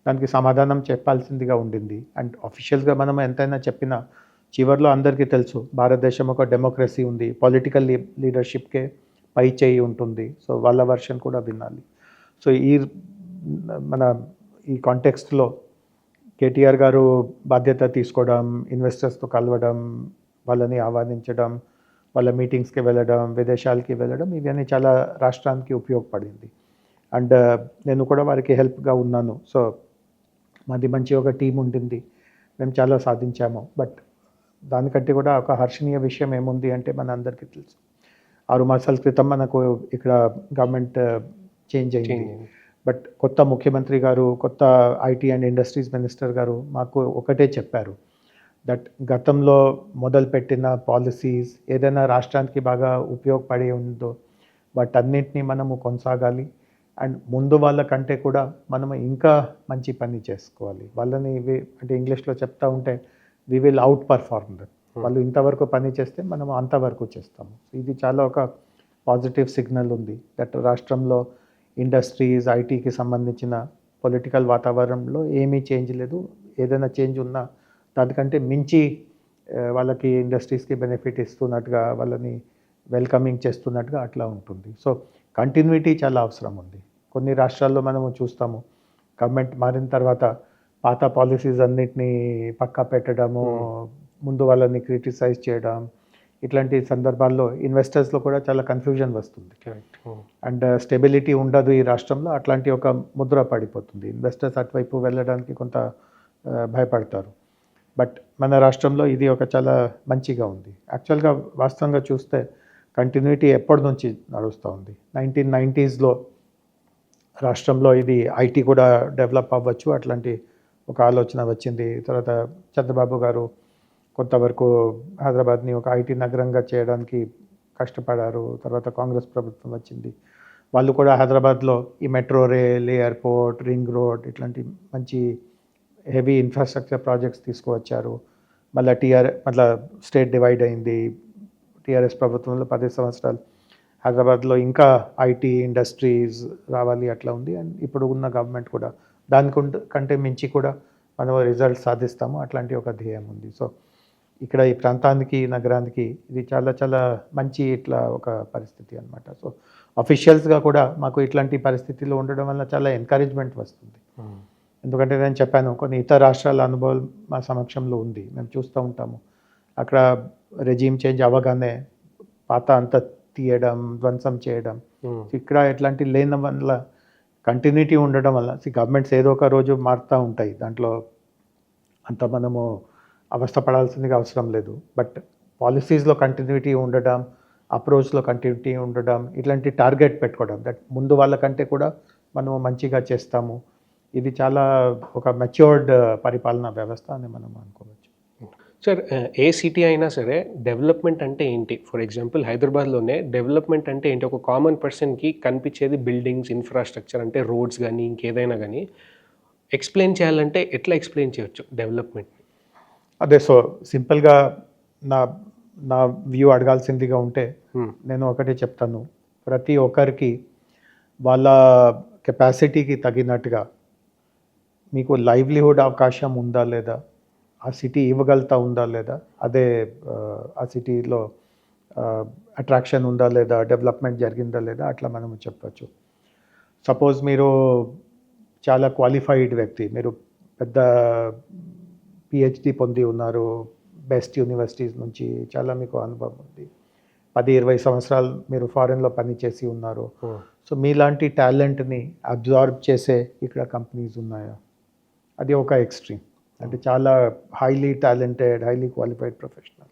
దానికి సమాధానం చెప్పాల్సిందిగా ఉండింది. అండ్ అఫీషియల్స్గా మనం ఎంతైనా చెప్పినా చివరిలో అందరికీ తెలుసు భారతదేశం ఒక డెమోక్రసీ ఉంది, పొలిటికల్ లీడర్షిప్కే పై చేయి ఉంటుంది. సో వాళ్ళ వర్షన్ కూడా వినాలి. సో మన ఈ కాంటెక్స్ట్లో కేటీఆర్ గారు బాధ్యత తీసుకోవడం, ఇన్వెస్టర్స్తో కలవడం, వాళ్ళని ఆహ్వానించడం, వాళ్ళ మీటింగ్స్కి వెళ్ళడం, విదేశాలకి వెళ్ళడం, ఇవన్నీ చాలా రాష్ట్రానికి ఉపయోగపడింది. అండ్ నేను కూడా వారికి హెల్ప్గా ఉన్నాను. సో మాది మంచి ఒక టీం ఉండింది, మేము చాలా సాధించాము. బట్ దానికంటే కూడా ఒక హర్షణీయ విషయం ఏముంది అంటే మన అందరికీ తెలుసు 6 మాసాల క్రితం మనకు ఇక్కడ గవర్నమెంట్ చేంజ్ అయింది. బట్ కొత్త ముఖ్యమంత్రి గారు, కొత్త ఐటీ అండ్ ఇండస్ట్రీస్ మినిస్టర్ గారు మాకు ఒకటే చెప్పారు, దట్ గతంలో మొదలుపెట్టిన పాలసీస్ ఏదైనా రాష్ట్రానికి బాగా ఉపయోగపడి ఉందో వాటన్నిటినీ మనము కొనసాగాలి. అండ్ ముందు వాళ్ళకంటే కూడా మనము ఇంకా మంచి పని చేసుకోవాలి. వాళ్ళని అంటే ఇంగ్లీష్లో చెప్తా ఉంటే we will outperform that. వాళ్ళు ఇంతవరకు పని చేస్తే మనం అంతవరకు చేస్తాము. ఇది చాలా ఒక పాజిటివ్ సిగ్నల్ ఉంది దట్ రాష్ట్రంలో ఇండస్ట్రీస్, ఐటీకి సంబంధించిన పొలిటికల్ వాతావరణంలో ఏమీ చేంజ్ లేదు. ఏదైనా చేంజ్ ఉన్నా దానికంటే మించి వాళ్ళకి ఇండస్ట్రీస్కి బెనిఫిట్ ఇస్తున్నట్టుగా, వాళ్ళని వెల్కమింగ్ చేస్తున్నట్టుగా అట్లా ఉంటుంది. సో కంటిన్యూటీ చాలా అవసరం ఉంది. కొన్ని రాష్ట్రాల్లో మనము చూస్తాము గవర్నమెంట్ మారిన తర్వాత పాత పాలసీస్ అన్నిటినీ పక్కా పెట్టడము, ముందు వాళ్ళని క్రిటిసైజ్ చేయడం, ఇట్లాంటి సందర్భాల్లో ఇన్వెస్టర్స్లో కూడా చాలా కన్ఫ్యూజన్ వస్తుంది. అండ్ స్టెబిలిటీ ఉండదు ఈ రాష్ట్రంలో, అట్లాంటి ఒక ముద్ర పడిపోతుంది. ఇన్వెస్టర్స్ అటువైపు వెళ్ళడానికి కొంత భయపడతారు. బట్ మన రాష్ట్రంలో ఇది ఒక చాలా మంచిగా ఉంది. యాక్చువల్గా వాస్తవంగా చూస్తే కంటిన్యూటీ ఎప్పటి నుంచి నడుస్తూ ఉంది. 1990s రాష్ట్రంలో ఇది ఐటీ కూడా డెవలప్ అవ్వచ్చు అట్లాంటి ఒక ఆలోచన వచ్చింది. తర్వాత చంద్రబాబు గారు కొంతవరకు హైదరాబాద్ని ఒక ఐటీ నగరంగా చేయడానికి కష్టపడారు. తర్వాత కాంగ్రెస్ ప్రభుత్వం వచ్చింది, వాళ్ళు కూడా హైదరాబాద్లో ఈ metro rail, airport, ring road ఇట్లాంటి మంచి హెవీ ఇన్ఫ్రాస్ట్రక్చర్ ప్రాజెక్ట్స్ తీసుకువచ్చారు. మళ్ళీ స్టేట్ డివైడ్ అయింది. టీఆర్ఎస్ ప్రభుత్వంలో 10 సంవత్సరాలు హైదరాబాద్లో ఇంకా ఐటీ ఇండస్ట్రీస్ రావాలి అట్లా ఉంది. అండ్ ఇప్పుడు ఉన్న గవర్నమెంట్ కూడా కంటే మించి కూడా మనం రిజల్ట్ సాధిస్తాము అట్లాంటి ఒక ధ్యేయం ఉంది. సో ఇక్కడ ఈ ప్రాంతానికి, నగరానికి ఇది చాలా చాలా మంచి ఇట్లా ఒక పరిస్థితి అనమాట. సో అఫీషియల్స్గా కూడా మాకు ఇట్లాంటి పరిస్థితుల్లో ఉండడం వల్ల చాలా ఎంకరేజ్మెంట్ వస్తుంది. ఎందుకంటే నేను చెప్పాను, కొన్ని ఇతర రాష్ట్రాల అనుభవం మా సమక్షంలో ఉంది, మేము చూస్తూ ఉంటాము. అక్కడ రెజీమ్ చేంజ్ అవ్వగానే పాత అంతా తీయడం, ధ్వంసం చేయడం. ఇక్కడ ఎట్లాంటి లేని వల్ల కంటిన్యూటీ ఉండడం వల్ల గవర్నమెంట్స్ ఏదో ఒక రోజు మారుతూ ఉంటాయి, దాంట్లో అంత మనము అవస్థపడాల్సిందిగా అవసరం లేదు. బట్ పాలసీస్లో కంటిన్యూటీ ఉండడం, అప్రోచ్లో కంటిన్యూటీ ఉండడం, ఇట్లాంటి టార్గెట్ పెట్టుకోవడం, దట్ ముందు వాళ్ళకంటే కూడా మనము మంచిగా చేస్తాము. ఇది చాలా ఒక మెచ్యూర్డ్ పరిపాలనా వ్యవస్థ అని మనం అనుకోవచ్చు. సార్, ఏ సిటీ అయినా సరే డెవలప్మెంట్ అంటే ఏంటి? ఫర్ ఎగ్జాంపుల్ హైదరాబాద్లోనే డెవలప్మెంట్ అంటే ఏంటి? ఒక కామన్ పర్సన్కి కనిపించేది బిల్డింగ్స్, ఇన్ఫ్రాస్ట్రక్చర్, అంటే రోడ్స్ కానీ ఇంకేదైనా కానీ ఎక్స్ప్లెయిన్ చేయాలంటే ఎట్లా ఎక్స్ప్లెయిన్ చేయొచ్చు డెవలప్మెంట్? అదే, సో సింపుల్గా నా వ్యూ అడగాల్సిందిగా ఉంటే నేను ఒకటే చెప్తాను, ప్రతి ఒక్కరికి వాళ్ళ కెపాసిటీకి తగినట్టుగా మీకు లైవ్లీహుడ్ అవకాశం ఉందా లేదా, ఆ సిటీ ఇవ్వగలుగుతా ఉందా లేదా, అదే ఆ సిటీలో అట్రాక్షన్ ఉందా లేదా, డెవలప్మెంట్ జరిగిందా లేదా, అట్లా మనం చెప్పచ్చు. సపోజ్ మీరు చాలా క్వాలిఫైడ్ వ్యక్తి, మీరు పెద్ద పిహెచ్డి పొంది ఉన్నారు, బెస్ట్ యూనివర్సిటీస్ నుంచి చాలా మీకు అనుభవం ఉంది, 10-20 సంవత్సరాలు మీరు ఫారెన్లో పనిచేసి ఉన్నారు. సో మీలాంటి టాలెంట్ని అబ్జార్బ్ చేసే ఇక్కడ కంపెనీస్ ఉన్నాయా? అది ఒక ఎక్స్ట్రీమ్. అంటే చాలా highly talented, highly qualified professional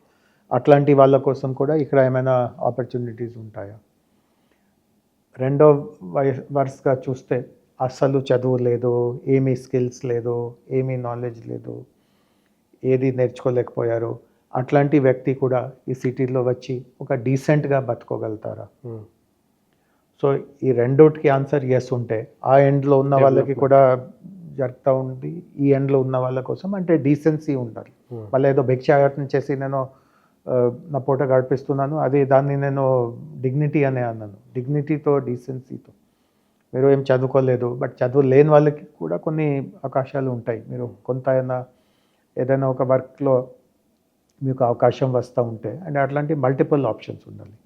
అట్లాంటి వాళ్ళ కోసం కూడా ఇక్కడ ఏమైనా ఆపర్చునిటీస్ ఉంటాయా? రెండో వరుసగా చూస్తే అస్సలు చదువు లేదు, ఏమీ స్కిల్స్ లేదు, ఏమీ నాలెడ్జ్ లేదు, ఏది నేర్చుకోలేకపోయారు, అట్లాంటి వ్యక్తి కూడా ఈ సిటీలో వచ్చి ఒక డీసెంట్గా బతుకోగలుగుతారా? సో ఈ రెండోటికి ఆన్సర్ ఎస్ ఉంటే ఆ ఎండ్లో ఉన్న వాళ్ళకి కూడా జరుగుతూ ఉంది, ఈ ఎండ్లో ఉన్న వాళ్ళ కోసం అంటే డీసెన్సీ ఉండాలి. మళ్ళీ ఏదో భిక్షాటన చేసి నేను నా పూట గడిపిస్తున్నాను, అది దాన్ని నేను డిగ్నిటీ అనే అన్నాను. డిగ్నిటీతో, డీసెన్సీతో. మీరు ఏం చదువుకోలేదు, బట్ చదువు లేని వాళ్ళకి కూడా కొన్ని అవకాశాలు ఉంటాయి. మీరు కొంత ఏదైనా ఒక వర్క్లో మీకు అవకాశం వస్తూ ఉంటే అండ్ అట్లాంటి మల్టిపుల్ ఆప్షన్స్ ఉండాలి.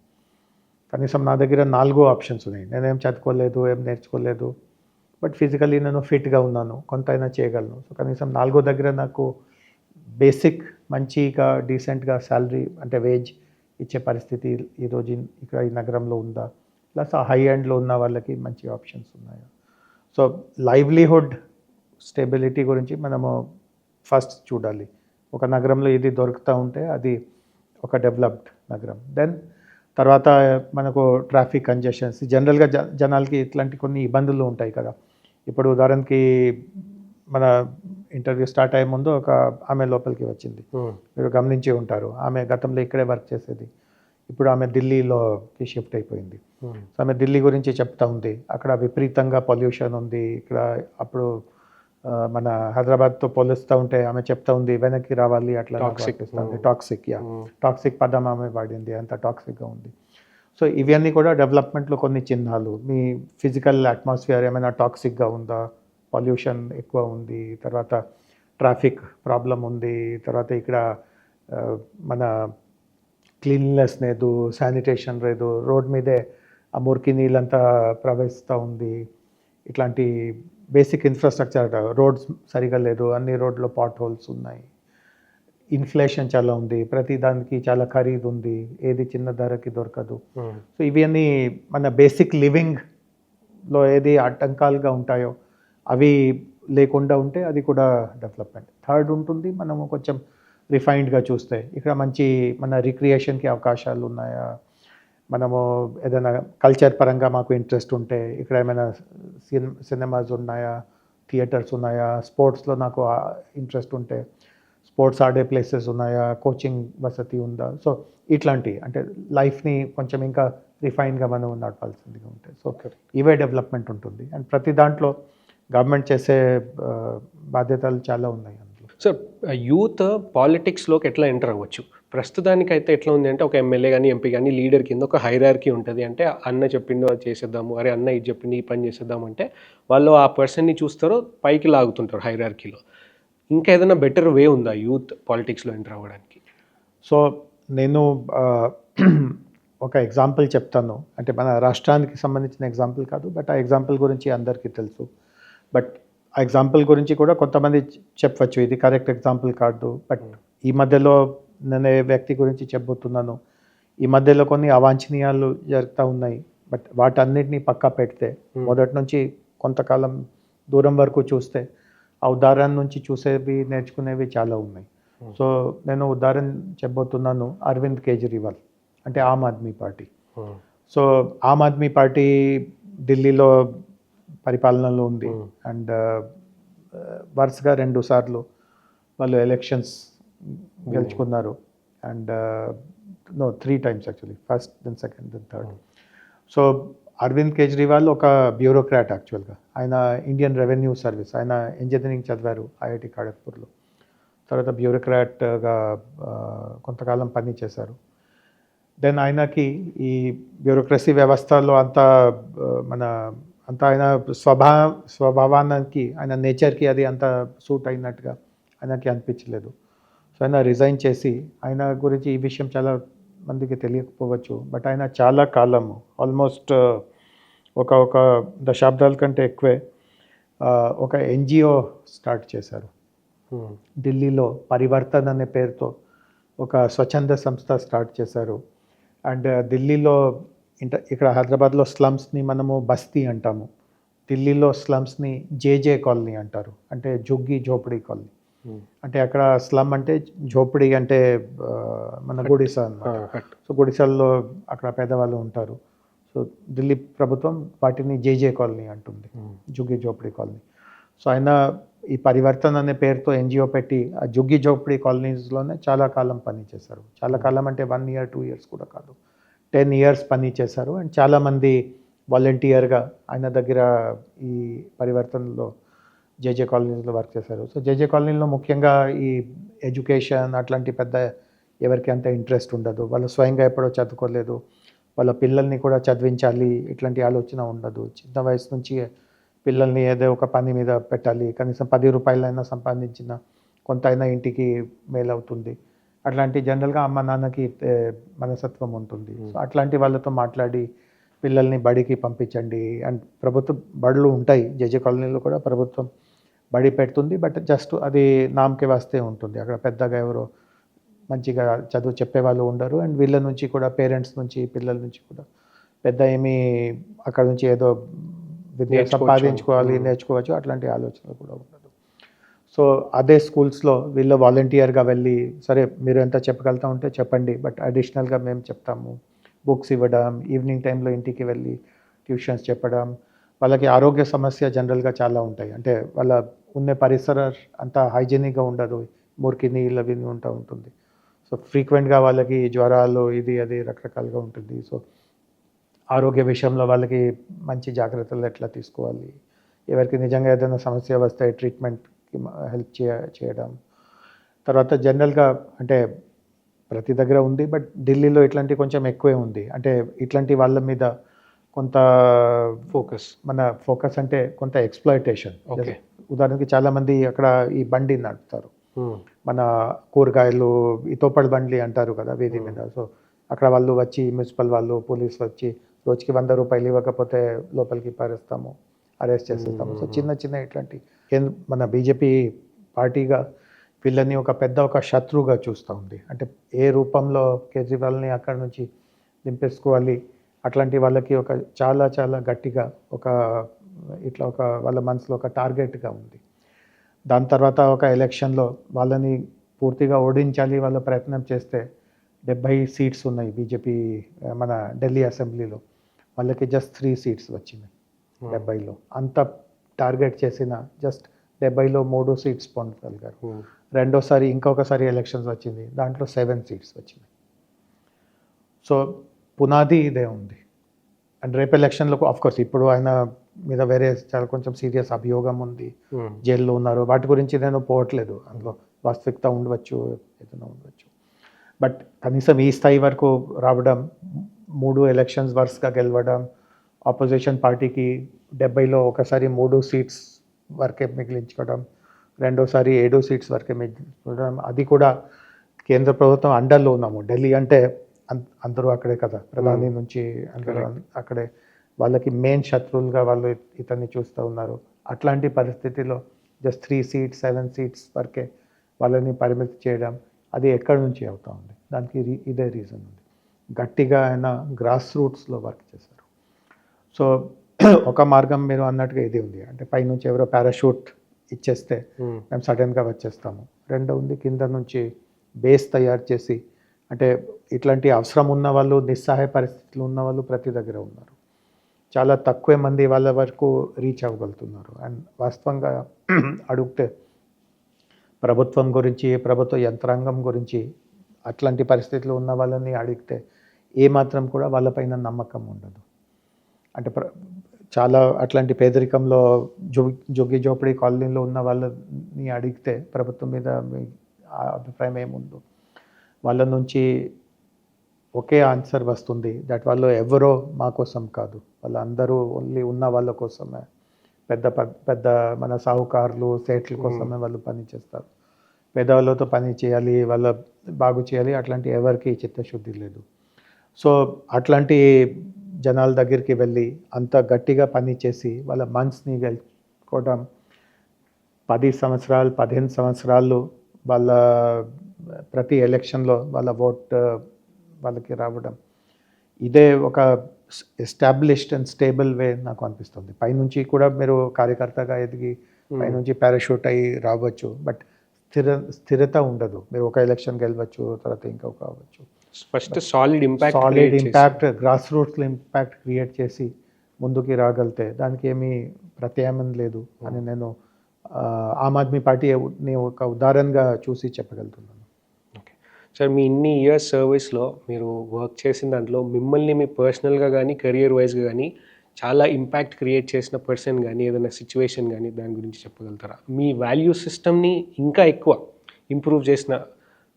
కనీసం నా దగ్గర 4 ఆప్షన్స్ ఉన్నాయి. నేనేం చదువుకోలేదు, ఏం నేర్చుకోలేదు, బట్ ఫిజికలీ నేను ఫిట్గా ఉన్నాను, కొంత అయినా చేయగలను. సో కనీసం 4 దగ్గర నాకు బేసిక్ మంచిగా డీసెంట్గా శాలరీ అంటే వేజ్ ఇచ్చే పరిస్థితి ఈరోజు ఇక్కడ ఈ నగరంలో ఉందా? ప్లస్ ఆ హై ఎండ్లో ఉన్న వాళ్ళకి మంచి ఆప్షన్స్ ఉన్నాయా? సో లైవ్లీహుడ్ స్టెబిలిటీ గురించి మనము ఫస్ట్ చూడాలి. ఒక నగరంలో ఇది దొరుకుతూ ఉంటే అది ఒక డెవలప్డ్ నగరం. దెన్ తర్వాత మనకు ట్రాఫిక్ కంజెషన్స్, జనరల్గా జనాలకి ఇట్లాంటి కొన్ని ఇబ్బందులు ఉంటాయి కదా. ఇప్పుడు ఉదాహరణకి మన ఇంటర్వ్యూ స్టార్ట్ అయ్యే ముందు ఒక ఆమె లోపలికి వచ్చింది, మీరు గమనించి ఉంటారు. ఆమె గతంలో ఇక్కడే వర్క్ చేసేది, ఇప్పుడు ఆమె ఢిల్లీలోకి షిఫ్ట్ అయిపోయింది. సో ఆమె ఢిల్లీ గురించి చెప్తా ఉంది, అక్కడ విపరీతంగా పొల్యూషన్ ఉంది. ఇక్కడ అప్పుడు మన హైదరాబాద్తో పోలుస్తూ ఉంటే ఆమె చెప్తా ఉంది వెనక్కి రావాలి, అట్లా టాక్సిక్ పదం ఆమె వాడింది, అంత టాక్సిక్గా ఉంది. సో ఇవన్నీ కూడా డెవలప్మెంట్లో కొన్ని చిహ్నాలు. మీ ఫిజికల్ అట్మాస్ఫియర్ ఏమైనా టాక్సిక్గా ఉందా, పొల్యూషన్ ఎక్కువ ఉంది, తర్వాత ట్రాఫిక్ ప్రాబ్లం ఉంది, తర్వాత ఇక్కడ మన క్లీన్లెస్ లేదు, శానిటేషన్ లేదు, రోడ్ మీదే ఆ మురికి నీళ్ళంతా ప్రవహిస్తూ ఉంది, ఇట్లాంటి బేసిక్ ఇన్ఫ్రాస్ట్రక్చర్, రోడ్స్ సరిగా లేదు, అన్ని రోడ్లో పాట్ హోల్స్ ఉన్నాయి, ఇన్ఫ్లేషన్ చాలా ఉంది, ప్రతి దానికి చాలా ఖరీదు ఉంది, ఏది చిన్న ధరకి దొరకదు. సో ఇవన్నీ మన బేసిక్ లివింగ్లో ఏది ఆటంకాలుగా ఉంటాయో అవి లేకుండా ఉంటే అది కూడా డెవలప్మెంట్. థర్డ్ ఉంటుంది, మనము కొంచెం రిఫైన్డ్గా చూస్తే ఇక్కడ మంచి మన రిక్రియేషన్కి అవకాశాలు ఉన్నాయా, మనము ఏదైనా కల్చర్ పరంగా మాకు ఇంట్రెస్ట్ ఉంటే ఇక్కడ ఏమైనా సినిమాస్ ఉన్నాయా, థియేటర్స్ ఉన్నాయా, స్పోర్ట్స్లో నాకు ఇంట్రెస్ట్ ఉంటే స్పోర్ట్స్ ఆడే ప్లేసెస్ ఉన్నాయా, కోచింగ్ వసతి ఉందా. సో ఇట్లాంటి అంటే లైఫ్ని కొంచెం ఇంకా రిఫైన్గా మనం నడపాల్సిందిగా ఉంటాయి. సో ఇవే డెవలప్మెంట్ ఉంటుంది. అండ్ ప్రతి దాంట్లో గవర్నమెంట్ చేసే బాధ్యతలు చాలా ఉన్నాయి అందులో. సార్ యూత్ పాలిటిక్స్లోకి ఎట్లా ఎంటర్ అవ్వచ్చు? ప్రస్తుతానికైతే ఎట్లా ఉంది అంటే ఒక ఎమ్మెల్యే కానీ ఎంపీ కానీ లీడర్ కింద ఒక హైరార్కీ ఉంటుంది. అంటే అన్న చెప్పిండు అది చేసేద్దాము, అరే అన్న ఇది చెప్పింది ఈ పని చేసేద్దాము అంటే వాళ్ళు ఆ పర్సన్ని చూస్తారో పైకి లాగుతుంటారు హైరార్కీలో. ఇంకా ఏదైనా బెటర్ వే ఉందా యూత్ పాలిటిక్స్లో ఎంటర్ అవ్వడానికి? సో నేను ఒక ఎగ్జాంపుల్ చెప్తాను. అంటే మన రాష్ట్రానికి సంబంధించిన ఎగ్జాంపుల్ కాదు, బట్ ఆ ఎగ్జాంపుల్ గురించి అందరికీ తెలుసు. బట్ ఆ ఎగ్జాంపుల్ గురించి కూడా కొంతమంది చెప్పవచ్చు ఇది కరెక్ట్ ఎగ్జాంపుల్ కాదు, బట్ ఈ మధ్యలో నేను ఏ వ్యక్తి గురించి చెప్పబోతున్నాను, ఈ మధ్యలో కొన్ని అవాంఛనీయాలు జరుగుతూ ఉన్నాయి. బట్ వాటన్నిటిని పక్కా పెడితే మొదటి నుంచి కొంతకాలం దూరం వరకు చూస్తే ఆ ఉదాహరణ నుంచి చూసేవి నేర్చుకునేవి చాలా ఉన్నాయి. సో నేను ఉదాహరణ చెప్పబోతున్నాను అరవింద్ కేజ్రీవాల్, అంటే Aam Aadmi party. So Aam Aadmi party ఢిల్లీలో పరిపాలనలో ఉంది అండ్ వరుసగా 2 సార్లు వాళ్ళు ఎలక్షన్స్ గెలుచుకున్నారు. And 3 times actually, first then second then third. So Arvind Kejriwal ఒక బ్యూరోక్రాట్ యాక్చువల్గా. ఆయన ఇండియన్ రెవెన్యూ సర్వీస్, ఆయన ఇంజనీరింగ్ చదివారు ఐఐటి ఖడగ్పూర్లో. తర్వాత బ్యూరోక్రాట్గా కొంతకాలం పని చేశారు. దెన్ ఆయనకి ఈ బ్యూరోక్రసీ వ్యవస్థలో అంత ఆయన స్వభావానికి, ఆయన నేచర్కి అది అంత సూట్ అయినట్టుగా ఆయనకి అనిపించలేదు. సో ఆయన రిజైన్ చేసి, ఆయన గురించి ఈ విషయం చాలా మందికి తెలియకపోవచ్చు, బట్ ఆయన చాలా కాలము ఆల్మోస్ట్ ఒక దశాబ్దాల కంటే ఎక్కువే ఒక ఎన్జిఓ స్టార్ట్ చేశారు ఢిల్లీలో. పరివర్తన్ అనే పేరుతో ఒక స్వచ్ఛంద సంస్థ స్టార్ట్ చేశారు. అండ్ ఢిల్లీలో ఇక్కడ హైదరాబాద్లో స్లమ్స్ని మనము బస్తీ అంటాము. ఢిల్లీలో స్లమ్స్ని జేజే కాలనీ అంటారు, అంటే జుగ్గి జోపిడీ కాలనీ. అంటే అక్కడ స్లమ్ అంటే జోపిడీ అంటే మన గుడిస అన్నమాట. సో గుడిసెల్లో అక్కడ పేదవాళ్ళు ఉంటారు. సో ఢిల్లీ ప్రభుత్వం వాటిని జేజే కాలనీ అంటుంది, జుగ్గి జోపిడీ కాలనీ. సో ఆయన ఈ పరివర్తన అనే పేరుతో ఎన్జిఓ పెట్టి ఆ జుగ్గి జోపిడీ కాలనీస్లోనే చాలా కాలం పనిచేశారు. చాలా కాలం అంటే 1 year 2 years కూడా కాదు, 10 years పనిచేశారు. అండ్ చాలామంది వాలంటీర్గా ఆయన దగ్గర ఈ పరివర్తనలో జేజే కాలనీలో వర్క్ చేశారు. సో జేజే కాలనీలో ముఖ్యంగా ఈ ఎడ్యుకేషన్ అట్లాంటి పెద్ద ఎవరికి అంత ఇంట్రెస్ట్ ఉండదు. వాళ్ళు స్వయంగా ఎప్పుడో చదువుకోలేదు, వాళ్ళ పిల్లల్ని కూడా చదివించాలి ఇట్లాంటి ఆలోచన ఉండదు. చిన్న వయసు నుంచి పిల్లల్ని ఏదో ఒక పని మీద పెట్టాలి, కనీసం 10 రూపాయలైనా సంపాదించిన కొంత అయినా ఇంటికి మేలవుతుంది. అట్లాంటి జనరల్గా అమ్మ నాన్నకి మనస్తత్వం ఉంటుంది. సో అట్లాంటి వాళ్ళతో మాట్లాడి పిల్లల్ని బడికి పంపించండి. అండ్ ప్రభుత్వ బడులు ఉంటాయి, జేజే కాలనీలో కూడా ప్రభుత్వం బడి పెడుతుంది. బట్ జస్ట్ అది నామకే వస్తే ఉంటుంది. అక్కడ పెద్దగా ఎవరో మంచిగా చదువు చెప్పేవాళ్ళు ఉండరు. అండ్ వీళ్ళ నుంచి కూడా, పేరెంట్స్ నుంచి, పిల్లల నుంచి కూడా పెద్ద ఏమీ అక్కడ నుంచి ఏదో విద్య సంపాదించుకోవాలి, నేర్చుకోవచ్చు అట్లాంటి ఆలోచన కూడా ఉండదు. సో అదే స్కూల్స్లో వీళ్ళు వాలంటీర్గా వెళ్ళి, సరే మీరు ఎంత చెప్పగలుగుతా ఉంటే చెప్పండి, బట్ అడిషనల్గా మేము చెప్తాము, బుక్స్ ఇవ్వడం, ఈవినింగ్ టైంలో ఇంటికి వెళ్ళి ట్యూషన్స్ చెప్పడం. వాళ్ళకి ఆరోగ్య సమస్య జనరల్గా చాలా ఉంటాయి. అంటే వాళ్ళ ఉన్న పరిసర అంతా హైజీనిక్గా ఉండదు, మురికి నీళ్ళు అవి ఉంటుంది. సో ఫ్రీక్వెంట్గా వాళ్ళకి జ్వరాలు ఇది అది రకరకాలుగా ఉంటుంది. సో ఆరోగ్య విషయంలో వాళ్ళకి మంచి జాగ్రత్తలు ఎట్లా తీసుకోవాలి, ఎవరికి నిజంగా ఏదైనా సమస్య వస్తే ట్రీట్మెంట్కి హెల్ప్ చేయడం. తర్వాత జనరల్గా అంటే ప్రతి దగ్గర ఉంది, బట్ ఢిల్లీలో ఇట్లాంటి కొంచెం ఎక్కువే ఉంది. అంటే ఇట్లాంటి వాళ్ళ మీద కొంత మన ఫోకస్ అంటే కొంత ఎక్స్‌ప్లాయిటేషన్. ఉదాహరణకి చాలామంది అక్కడ ఈ బండి నడుపుతారు, మన కూరగాయలు ఈ తోపడి బండ్లు అంటారు కదా వీధి మీద. సో అక్కడ వాళ్ళు వచ్చి, మున్సిపల్ వాళ్ళు, పోలీసు వచ్చి రోజుకి 100 రూపాయలు ఇవ్వకపోతే లోపలికి పారేస్తాము, అరెస్ట్ చేసేస్తాము. సో చిన్న చిన్న ఇట్లాంటి మన బీజేపీ పార్టీగా వీళ్ళని ఒక శత్రువుగా చూస్తూ ఉంది. అంటే ఏ రూపంలో కేజ్రీవాల్ని అక్కడ నుంచి దింపేసుకోవాలి, అట్లాంటి వాళ్ళకి చాలా చాలా గట్టిగా వాళ్ళ మనసులో ఒక టార్గెట్గా ఉంది. దాని తర్వాత ఒక ఎలక్షన్లో వాళ్ళని పూర్తిగా ఓడించాలి వాళ్ళ ప్రయత్నం చేస్తే 70 సీట్స్ ఉన్నాయి బీజేపీ మన ఢిల్లీ అసెంబ్లీలో, వాళ్ళకి జస్ట్ 3 సీట్స్ వచ్చినాయి 70లో. అంత టార్గెట్ చేసిన జస్ట్ 70లో 3 సీట్స్ పొందగలిగారు. రెండోసారి ఇంకొకసారి ఎలక్షన్స్ వచ్చింది, దాంట్లో 7 సీట్స్ వచ్చినాయి. సో పునాది ఇదే ఉంది. అండ్ రేపు ఎలక్షన్లకు ఆఫ్కోర్స్ ఇప్పుడు ఆయన మీద వేరే చాలా కొంచెం సీరియస్ అభియోగం ఉంది, జైల్లో ఉన్నారు. వాటి గురించి నేను పోవట్లేదు, అందులో వాస్తవికత ఉండవచ్చు, ఏదైనా ఉండవచ్చు. బట్ కనీసం ఈ స్థాయి వరకు రావడం, 3 ఎలక్షన్స్ వరుసగా గెలవడం, ఆపోజిషన్ పార్టీకి 70లో ఒకసారి 3 సీట్స్ వరకే మిగిలించుకోవడం, రెండోసారి 7 సీట్స్ వరకే మిగిలించుకోవడం, అది కూడా కేంద్ర ప్రభుత్వం అండర్లో ఉన్నాము. ఢిల్లీ అంటే అందరూ అక్కడే కదా, ప్రధాని నుంచి అందరూ అక్కడే, వాళ్ళకి మెయిన్ శత్రువులుగా వాళ్ళు ఇతన్ని చూస్తూ ఉన్నారు. అట్లాంటి పరిస్థితిలో జస్ట్ 3 సీట్స్ 7 సీట్స్ వరకే వాళ్ళని పరిమితి చేయడం, అది ఎక్కడి నుంచి అవుతూ ఉంది, దానికి ఇదే రీజన్ ఉంది. గట్టిగా ఆయన గ్రాస్ రూట్స్లో వర్క్ చేశారు. సో ఒక మార్గం మీరు అన్నట్టుగా ఇది ఉంది, అంటే పైనుంచి ఎవరో పారాషూట్ ఇచ్చేస్తే మేము సడన్గా వచ్చేస్తాము. రెండో ఉంది, కింద నుంచి బేస్ తయారు చేసి, అంటే ఇట్లాంటి అవసరం ఉన్న వాళ్ళు, నిస్సహాయ పరిస్థితులు ఉన్న వాళ్ళు ప్రతి దగ్గర ఉన్నారు. చాలా తక్కువ మంది వాళ్ళ వరకు రీచ్ అవ్వగలుగుతున్నారు. అండ్ వాస్తవంగా అడిగితే ప్రభుత్వం గురించి, ప్రభుత్వ యంత్రాంగం గురించి అట్లాంటి పరిస్థితులు ఉన్న వాళ్ళని అడిగితే ఏమాత్రం కూడా వాళ్ళపైన నమ్మకం ఉండదు. అంటే చాలా అట్లాంటి పేదరికంలో జొగ్గి జోపిడీ కాలనీలో ఉన్న వాళ్ళని అడిగితే ప్రభుత్వం మీద అభిప్రాయం ఏముందో, వాళ్ళ నుంచి ఒకే ఆన్సర్ వస్తుంది, దట్ వాళ్ళు ఎవరో మా కోసం కాదు, వాళ్ళందరూ ఓన్లీ ఉన్న వాళ్ళ కోసమే, పెద్ద పెద్ద మన సాహుకారులు, సేట్ల కోసమే వాళ్ళు పని చేస్తారు. పేదవాళ్ళతో పని చేయాలి, వాళ్ళ బాగు చేయాలి, అట్లాంటి ఎవరికి చిత్తశుద్ధి లేదు. సో అట్లాంటి జనాల దగ్గరికి వెళ్ళి అంత గట్టిగా పని చేసి వాళ్ళ మనసుని గెలుచుకోవడం, 10 సంవత్సరాలు 15 సంవత్సరాలు వాళ్ళ ప్రతి ఎలక్షన్లో వాళ్ళ ఓట్ వాళ్ళకి రావడం, ఇదే ఒక ఎస్టాబ్లిష్డ్ అండ్ స్టేబుల్ వే నాకు అనిపిస్తుంది. పైనుంచి కూడా మీరు కార్యకర్తగా ఎదిగి పైనుంచి పారాషూట్ అయ్యి రావచ్చు, బట్ స్థిరత ఉండదు. మీరు ఒక ఎలక్షన్ గెలవచ్చు, తర్వాత ఇంకొక అవ్వచ్చు. ఫస్ట్ సాలిడ్ ఇంపాక్ట్ గ్రాస్ రూట్స్లో ఇంపాక్ట్ క్రియేట్ చేసి ముందుకి రాగలితే దానికి ఏమీ ప్రత్యామ్నాయం లేదు అని నేను ఆమ్ ఆద్మీ పార్టీని ఒక ఉదాహరణగా చూసి చెప్పగలుగుతున్నాను. ఓకే సార్, మీ ఇన్ని ఇయర్స్ సర్వీస్లో మీరు వర్క్ చేసిన దాంట్లో మిమ్మల్ని మీ పర్సనల్గా కానీ కెరియర్ వైజ్గా కానీ చాలా ఇంపాక్ట్ క్రియేట్ చేసిన పర్సన్ కానీ ఏదైనా సిచ్యువేషన్ కానీ దాని గురించి చెప్పగలుగుతారా? మీ వాల్యూ సిస్టమ్ని ఇంకా ఎక్కువ ఇంప్రూవ్ చేసిన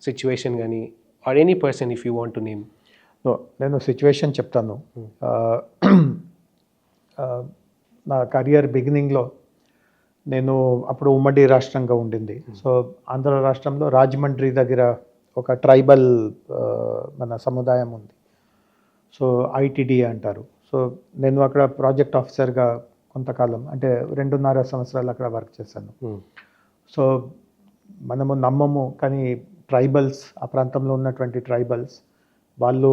సిచ్యువేషన్ కానీ or any person if you want to name. నేను సిచ్యువేషన్ చెప్తాను. నా కెరియర్ బిగినింగ్లో నేను అప్పుడు ఉమ్మడి రాష్ట్రంగా ఉండింది. సో ఆంధ్ర రాష్ట్రంలో రాజమండ్రి దగ్గర ఒక ట్రైబల్ మన సముదాయం ఉంది. సో ఐటీడీ అంటారు. సో నేను అక్కడ ప్రాజెక్ట్ ఆఫీసర్గా కొంతకాలం, అంటే 2.5 సంవత్సరాలు అక్కడ వర్క్ చేశాను. సో మనము నమ్మము, కానీ ట్రైబల్స్, ఆ ప్రాంతంలో ఉన్నటువంటి ట్రైబల్స్ వాళ్ళు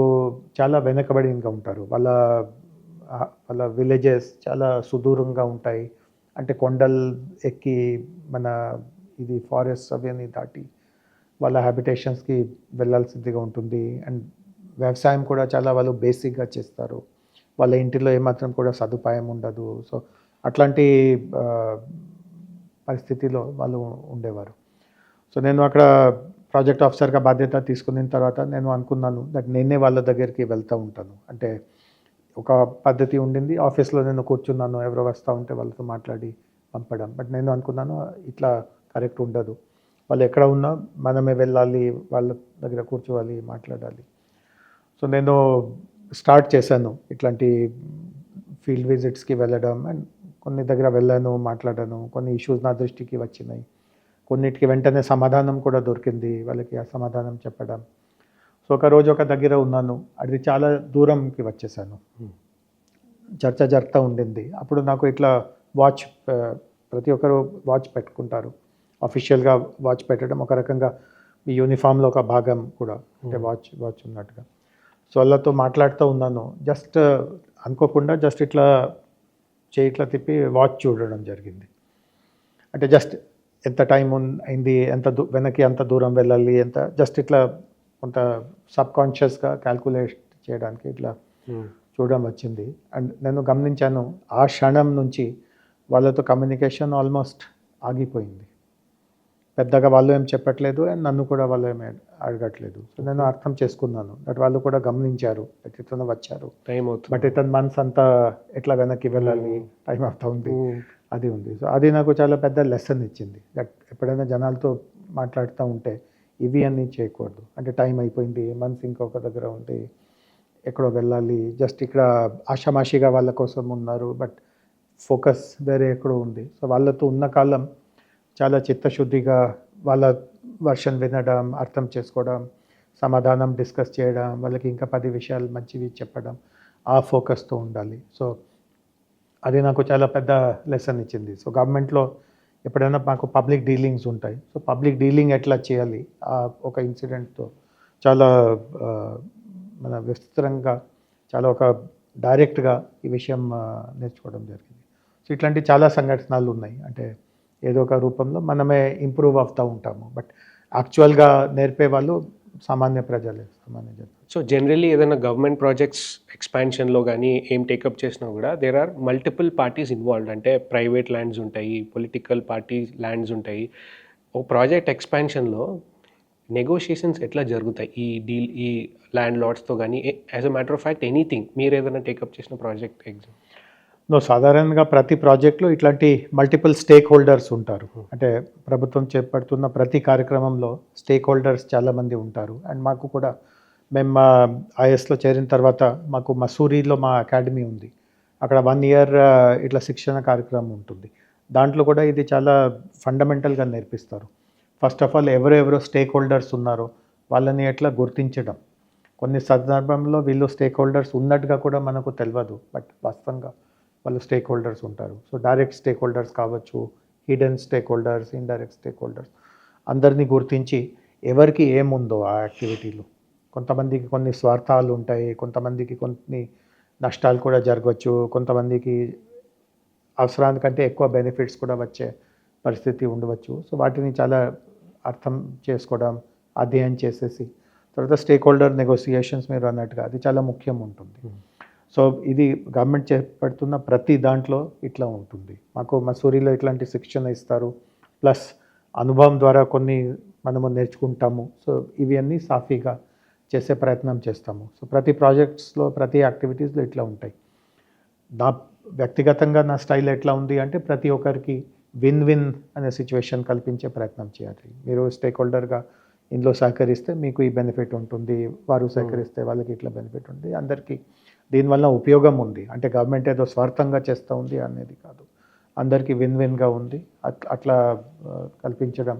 చాలా వెనకబడిగా ఉంటారు. వాళ్ళ విలేజెస్ చాలా సుదూరంగా ఉంటాయి. అంటే కొండలు ఎక్కి మన ఇది ఫారెస్ట్ అవన్నీ దాటి వాళ్ళ హ్యాబిటేషన్స్కి వెళ్ళాల్సిందిగా ఉంటుంది. అండ్ వ్యవసాయం కూడా చాలా వాళ్ళు బేసిక్గా చేస్తారు. వాళ్ళ ఇంటిలో ఏమాత్రం కూడా సదుపాయం ఉండదు. సో అట్లాంటి పరిస్థితిలో వాళ్ళు ఉండేవారు. సో నేను అక్కడ ప్రాజెక్ట్ ఆఫీసర్గా బాధ్యత తీసుకున్న తర్వాత నేను అనుకున్నాను దట్ నేనే వాళ్ళ దగ్గరికి వెళ్తూ ఉంటాను. అంటే ఒక పద్ధతి ఉండింది, ఆఫీస్లో నేను కూర్చున్నాను, ఎవరో వస్తూ ఉంటే వాళ్ళతో మాట్లాడి పంపడం. బట్ నేను అనుకున్నాను ఇట్లా కరెక్ట్ ఉండదు. వాళ్ళు ఎక్కడ ఉన్నా మనమే వెళ్ళాలి, వాళ్ళ దగ్గర కూర్చోవాలి, మాట్లాడాలి. సో నేను స్టార్ట్ చేశాను ఇట్లాంటి ఫీల్డ్ విజిట్స్కి వెళ్ళడం. అండ్ కొన్ని దగ్గర వెళ్ళాను, మాట్లాడాను. కొన్ని ఇష్యూస్ నా దృష్టికి వచ్చినాయి. కొన్నిటికి వెంటనే సమాధానం కూడా దొరికింది, వాళ్ళకి ఆ సమాధానం చెప్పడం. సో ఒకరోజు ఒక దగ్గర ఉన్నాను, అది చాలా దూరంకి వచ్చేసాను. చర్చ జరుగుతూ ఉండింది. అప్పుడు నాకు ఇట్లా వాచ్, ప్రతి ఒక్కరు వాచ్ పెట్టుకుంటారు. అఫీషియల్గా వాచ్ పెట్టడం ఒక రకంగా మీ యూనిఫామ్లో ఒక భాగం కూడా, అంటే వాచ్ ఉన్నట్టుగా. సో వాళ్ళతో మాట్లాడుతూ ఉన్నాను. జస్ట్ అనుకోకుండా జస్ట్ ఇట్లా ఇట్లా తిప్పి వాచ్ చూడడం జరిగింది. అంటే జస్ట్ ఎంత టైం అయింది, వెనక్కి ఎంత దూరం వెళ్ళాలి, ఎంత జస్ట్ ఇట్లా కొంత సబ్కాన్షియస్గా క్యాల్కులేట్ చేయడానికి ఇట్లా చూడడం వచ్చింది. అండ్ నేను గమనించాను ఆ క్షణం నుంచి వాళ్ళతో కమ్యూనికేషన్ ఆల్మోస్ట్ ఆగిపోయింది. పెద్దగా వాళ్ళు ఏం చెప్పట్లేదు, అండ్ నన్ను కూడా వాళ్ళు ఏమి అడగట్లేదు. సో నేను అర్థం చేసుకున్నాను దట్ వాళ్ళు కూడా గమనించారు, ఇతను వచ్చారు, టైం అవుతుంది, బట్ ఇతని మనసు అంతా ఎట్లా వెనక్కి వెళ్ళాలి, టైం అవుతా ఉంది, అది ఉంది. సో అది నాకు చాలా పెద్ద లెసన్ ఇచ్చింది. దట్ ఎప్పుడైనా జనాలతో మాట్లాడుతూ ఉంటే ఇవి అన్నీ చేయకూడదు. అంటే టైం అయిపోయింది, మనసు ఇంకొక దగ్గర ఉంది, ఎక్కడో వెళ్ళాలి, జస్ట్ ఇక్కడ ఆషామాషిగా వాళ్ళ కోసం ఉన్నారు, బట్ ఫోకస్ వేరే ఎక్కడో ఉంది. సో వాళ్ళతో ఉన్న కాలం చాలా చిత్తశుద్ధిగా వాళ్ళ వర్షన్ వినడం, అర్థం చేసుకోవడం, సమాధానం డిస్కస్ చేయడం, వాళ్ళకి ఇంకా 10 విషయాలు మంచివి చెప్పడం, ఆ ఫోకస్తో ఉండాలి. సో అది నాకు చాలా పెద్ద లెసన్ ఇచ్చింది. సో గవర్నమెంట్లో ఎప్పుడైనా మాకు పబ్లిక్ డీలింగ్స్ ఉంటాయి. సో పబ్లిక్ డీలింగ్ ఎట్లా చేయాలి, ఒక ఇన్సిడెంట్తో చాలా మన విస్తృతంగా, చాలా ఒక డైరెక్ట్గా ఈ విషయం నేర్చుకోవడం జరిగింది. సో ఇట్లాంటి చాలా సంఘటనలు ఉన్నాయి. అంటే ఏదో ఒక రూపంలో మనమే ఇంప్రూవ్ అవుతూ ఉంటాము, బట్ యాక్చువల్గా నేర్పే వాళ్ళు సామాన్య ప్రజలే, సామాన్య జనం. సో జనరల్లీ ఏదైనా గవర్నమెంట్ ప్రాజెక్ట్స్ ఎక్స్పాన్షన్లో కానీ ఏం టేకప్ చేసినా కూడా there are multiple parties involved. అంటే ప్రైవేట్ ల్యాండ్స్ ఉంటాయి, పొలిటికల్ పార్టీ ల్యాండ్స్ ఉంటాయి. ఒక ప్రాజెక్ట్ ఎక్స్పాన్షన్లో నెగోషియేషన్స్ ఎట్లా జరుగుతాయి ఈ ల్యాండ్ లాట్స్తో కానీ, as a matter of fact anything మీరు ఏదైనా టేకప్ చేసిన ప్రాజెక్ట్ ఎగ్జామ్? సాధారణంగా ప్రతి ప్రాజెక్ట్లో ఇట్లాంటి మల్టిపుల్ స్టేక్ హోల్డర్స్ ఉంటారు. అంటే ప్రభుత్వం చేపడుతున్న ప్రతి కార్యక్రమంలో స్టేక్ హోల్డర్స్ చాలామంది ఉంటారు. అండ్ మాకు కూడా, మేము మా ఐఎస్లో చేరిన తర్వాత మాకు మసూరిలో మా అకాడమీ ఉంది. అక్కడ 1 year ఇట్లా శిక్షణ కార్యక్రమం ఉంటుంది. దాంట్లో కూడా ఇది చాలా ఫండమెంటల్గా నేర్పిస్తారు. ఫస్ట్ ఆఫ్ ఆల్ ఎవరెవరో స్టేక్ హోల్డర్స్ ఉన్నారో వాళ్ళని ఎట్లా గుర్తించడం. కొన్ని సందర్భంలో వీళ్ళు స్టేక్ హోల్డర్స్ ఉన్నట్టుగా కూడా మనకు తెలియదు, బట్ వాస్తవంగా వాళ్ళు స్టేక్ హోల్డర్స్ ఉంటారు. సో డైరెక్ట్ స్టేక్ హోల్డర్స్ కావచ్చు, hidden stake holders, indirect stake holders, అందరినీ గుర్తించి ఎవరికి ఏముందో ఆ యాక్టివిటీలో. కొంతమందికి కొన్ని స్వార్థాలు ఉంటాయి, కొంతమందికి కొన్ని నష్టాలు కూడా జరగవచ్చు, కొంతమందికి అవసరానికంటే ఎక్కువ బెనిఫిట్స్ కూడా వచ్చే పరిస్థితి ఉండవచ్చు. సో వాటిని చాలా అర్థం చేసుకోవడం, అధ్యయనం చేసేసి తర్వాత స్టేక్ హోల్డర్ నెగోసియేషన్స్ మీరు అన్నట్టుగా అది చాలా ముఖ్యం ఉంటుంది. సో ఇది గవర్నమెంట్ చేపడుతున్న ప్రతి దాంట్లో ఇట్లా ఉంటుంది. మాకు మసూరిలో ఇట్లాంటి శిక్షణ ఇస్తారు, ప్లస్ అనుభవం ద్వారా కొన్ని మనము నేర్చుకుంటాము. సో ఇవి అన్నీ సాఫీగా చేసే ప్రయత్నం చేస్తాము. సో ప్రతి ప్రాజెక్ట్స్లో ప్రతి యాక్టివిటీస్లో ఇట్లా ఉంటాయి. నా వ్యక్తిగతంగా నా స్టైల్ ఎట్లా ఉంది అంటే ప్రతి ఒక్కరికి విన్ విన్ అనే సిచ్యువేషన్ కల్పించే ప్రయత్నం చేయాలి. మీరు స్టేక్ హోల్డర్గా ఇందులో సహకరిస్తే మీకు ఈ బెనిఫిట్ ఉంటుంది, వారు సహకరిస్తే వాళ్ళకి ఇట్లా బెనిఫిట్ ఉంది, అందరికీ దీనివల్ల ఉపయోగం ఉంది. అంటే గవర్నమెంట్ ఏదో స్వార్థంగా చేస్తూ ఉంది అనేది కాదు, అందరికీ విన్ విన్గా ఉంది. అట్లా కల్పించడం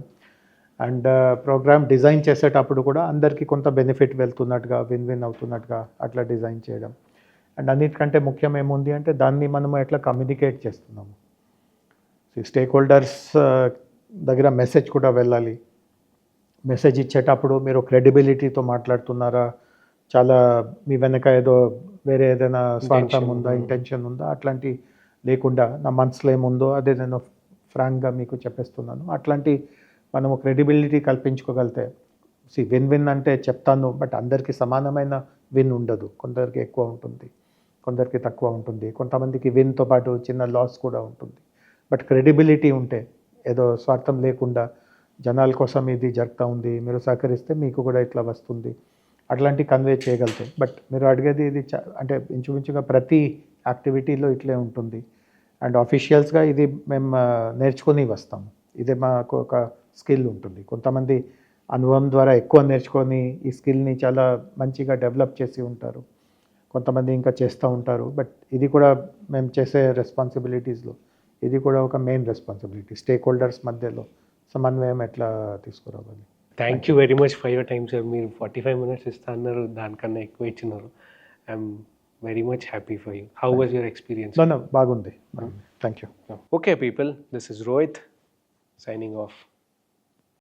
అండ్ ప్రోగ్రామ్ డిజైన్ చేసేటప్పుడు కూడా అందరికీ కొంత బెనిఫిట్ వెళ్తున్నట్టుగా, విన్ విన్ అవుతున్నట్టుగా అట్లా డిజైన్ చేయడం. అండ్ అన్నిటికంటే ముఖ్యం ఏముంది అంటే దాన్ని మనము ఎట్లా కమ్యూనికేట్ చేస్తున్నాము. స్టేక్ హోల్డర్స్ దగ్గర మెసేజ్ కూడా వెళ్ళాలి. మెసేజ్ ఇచ్చేటప్పుడు మీరు క్రెడిబిలిటీతో మాట్లాడుతున్నారా, చాలా మీ వెనక ఏదో వేరే ఏదైనా స్వార్థం ఉందా, ఇంటెన్షన్ ఉందా, అట్లాంటి లేకుండా నా మనసులో ఏముందో అదే నేను ఫ్రాంక్గా మీకు చెప్పేస్తున్నాను. అట్లాంటి మనము క్రెడిబిలిటీ కల్పించుకోగలితే విన్ విన్ అంటే చెప్తాను, బట్ అందరికీ సమానమైన విన్ ఉండదు. కొందరికి ఎక్కువ ఉంటుంది, కొందరికి తక్కువ ఉంటుంది, కొంతమందికి విన్తో పాటు చిన్న లాస్ కూడా ఉంటుంది. బట్ క్రెడిబిలిటీ ఉంటే ఏదో స్వార్థం లేకుండా జనాల కోసం ఇది జరుగుతూ ఉంది, మీరు సహకరిస్తే మీకు కూడా ఇట్లా వస్తుంది, అట్లాంటి కన్వే చేయగలితే. బట్ మీరు అడిగేది ఇది అంటే ఇంచుమించుగా ప్రతి యాక్టివిటీలో ఇట్లే ఉంటుంది. అండ్ ఆఫీషియల్స్గా ఇది మేము నేర్చుకొని వస్తాము. ఇదే మాకు ఒక స్కిల్ ఉంటుంది. కొంతమంది అనుభవం ద్వారా ఎక్కువ నేర్చుకొని ఈ స్కిల్ని చాలా మంచిగా డెవలప్ చేసి ఉంటారు, కొంతమంది ఇంకా చేస్తూ ఉంటారు. బట్ ఇది కూడా మేము చేసే రెస్పాన్సిబిలిటీస్లో ఇది కూడా ఒక మెయిన్ రెస్పాన్సిబిలిటీ. స్టేక్ హోల్డర్స్ మధ్యలో సమన్వయం ఎట్లా తీసుకురావాలి. Thank you very much for your time sir. మీరు 45 minutes ఇస్తా అన్నారు, దానికన్నా ఎక్కువ ఇచ్చినారు. I'm very much happy for you. How was your experience? బాగుంది. Thank you. Okay people, this is Rohit signing of.